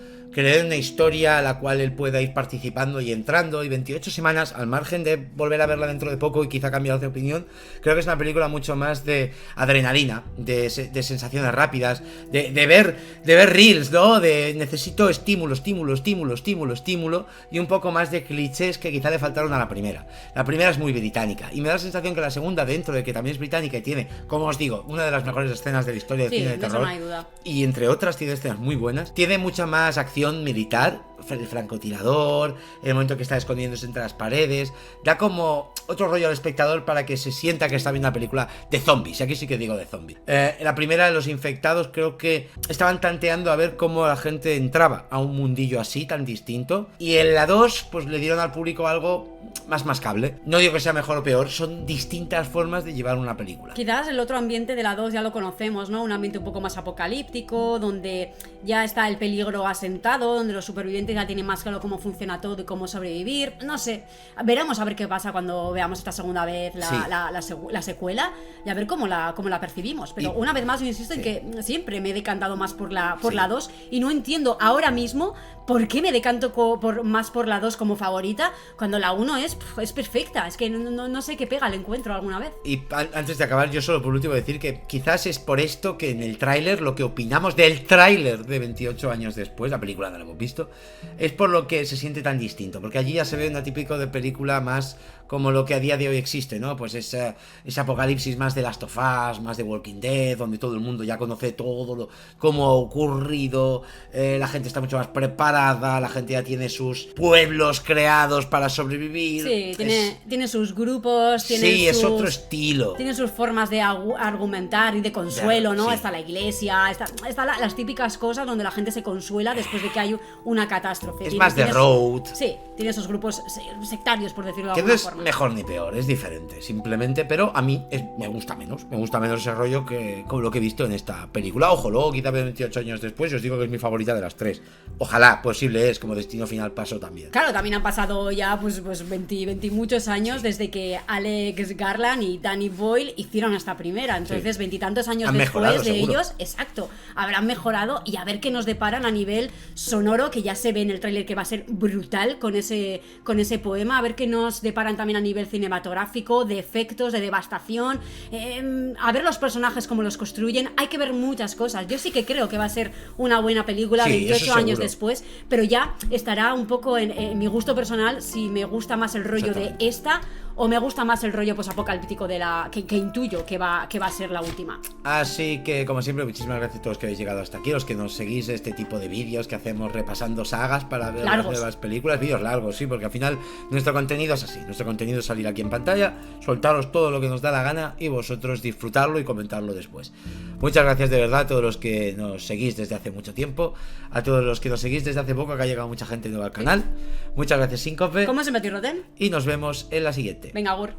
una historia a la cual él pueda ir participando y entrando. Y 28 semanas, al margen de volver a verla dentro de poco y quizá cambiar de opinión, creo que es una película mucho más de adrenalina, de sensaciones rápidas, de ver reels, ¿no? De necesito estímulo, y un poco más de clichés que quizá le faltaron a la primera. La primera es muy británica y me da la sensación que la segunda, dentro de que también es británica y tiene, como os digo, una de las mejores escenas de la historia del cine de terror, eso no hay duda. Y entre otras tiene escenas muy buenas, tiene mucha más acción militar, el francotirador, el momento que está escondiéndose entre las paredes, da como otro rollo al espectador para que se sienta que está viendo una película de zombies. Y aquí sí que digo de zombies. La primera, de los infectados, creo que estaban tanteando a ver cómo la gente entraba a un mundillo así tan distinto, y en la 2 pues le dieron al público algo más mascable. No digo que sea mejor o peor, son distintas formas de llevar una película. Quizás el otro ambiente de la 2 ya lo conocemos, ¿no? Un ambiente un poco más apocalíptico, donde ya está el peligro asentado, donde los supervivientes ya tienen más claro cómo funciona todo y cómo sobrevivir. No sé, veremos a ver qué pasa cuando veamos esta segunda vez la secuela, y a ver cómo la percibimos. Pero una vez más yo insisto en que siempre me he decantado más por la 2, y no entiendo ahora mismo por qué me decanto más por la 2 como favorita, cuando la 1 es perfecta. Es que no sé qué pega el encuentro alguna vez. Y antes de acabar, yo solo por último decir que quizás es por esto que en el tráiler, lo que opinamos del tráiler de 28 años después, la película no la hemos visto, es por lo que se siente tan distinto, porque allí ya se ve una típico de película más como lo que a día de hoy existe, ¿no? Pues ese apocalipsis más de Last of Us, más de Walking Dead, donde todo el mundo ya conoce todo cómo ha ocurrido, la gente está mucho más preparada, la gente ya tiene sus pueblos creados para sobrevivir. Sí, tiene sus grupos, es otro estilo. Tiene sus formas de argumentar y de consuelo, ¿no? Sí. Está la iglesia, está las típicas cosas donde la gente se consuela después de que hay una catástrofe. Es más de road. Sí, tiene esos grupos sectarios, por decirlo de Que alguna no es forma. mejor ni peor, es diferente, simplemente, pero a mí me gusta menos ese rollo que con lo que he visto en esta película. Ojo, luego quizá 28 años después yo os digo que es mi favorita de las 3. Ojalá, posible es, como Destino Final pasó también. Claro, también han pasado ya pues 20 muchos años desde que Alex Garland y Danny Boyle hicieron esta primera. Entonces, 20 y tantos años Han después mejorado, de seguro. ellos, exacto, habrán mejorado, y a ver qué nos deparan a nivel sonoro, que ya se ve en el tráiler que va a ser brutal con ese poema. A ver qué nos deparan también a nivel cinematográfico, de efectos, de devastación, a ver los personajes cómo los construyen. Hay que ver muchas cosas. Yo sí que creo que va a ser una buena película, Sí, 28 eso años seguro. después, pero ya estará un poco en mi gusto personal si me gusta más el rollo de Exactamente. esta o me gusta más el rollo pues apocalíptico de que intuyo que va a ser la última. Así que, como siempre, muchísimas gracias a todos los que habéis llegado hasta aquí, los que nos seguís este tipo de vídeos que hacemos repasando sagas para ver Largos. las nuevas películas, vídeos largos, sí, porque al final nuestro contenido es así, nuestro contenido es salir aquí en pantalla, soltaros todo lo que nos da la gana y vosotros disfrutarlo y comentarlo después. Muchas gracias de verdad a todos los que nos seguís desde hace mucho tiempo, a todos los que nos seguís desde hace poco, que ha llegado mucha gente nueva al canal. Muchas gracias, Síncope, ¿Cómo se metió Roten? y nos vemos en la siguiente. Venga, Gur.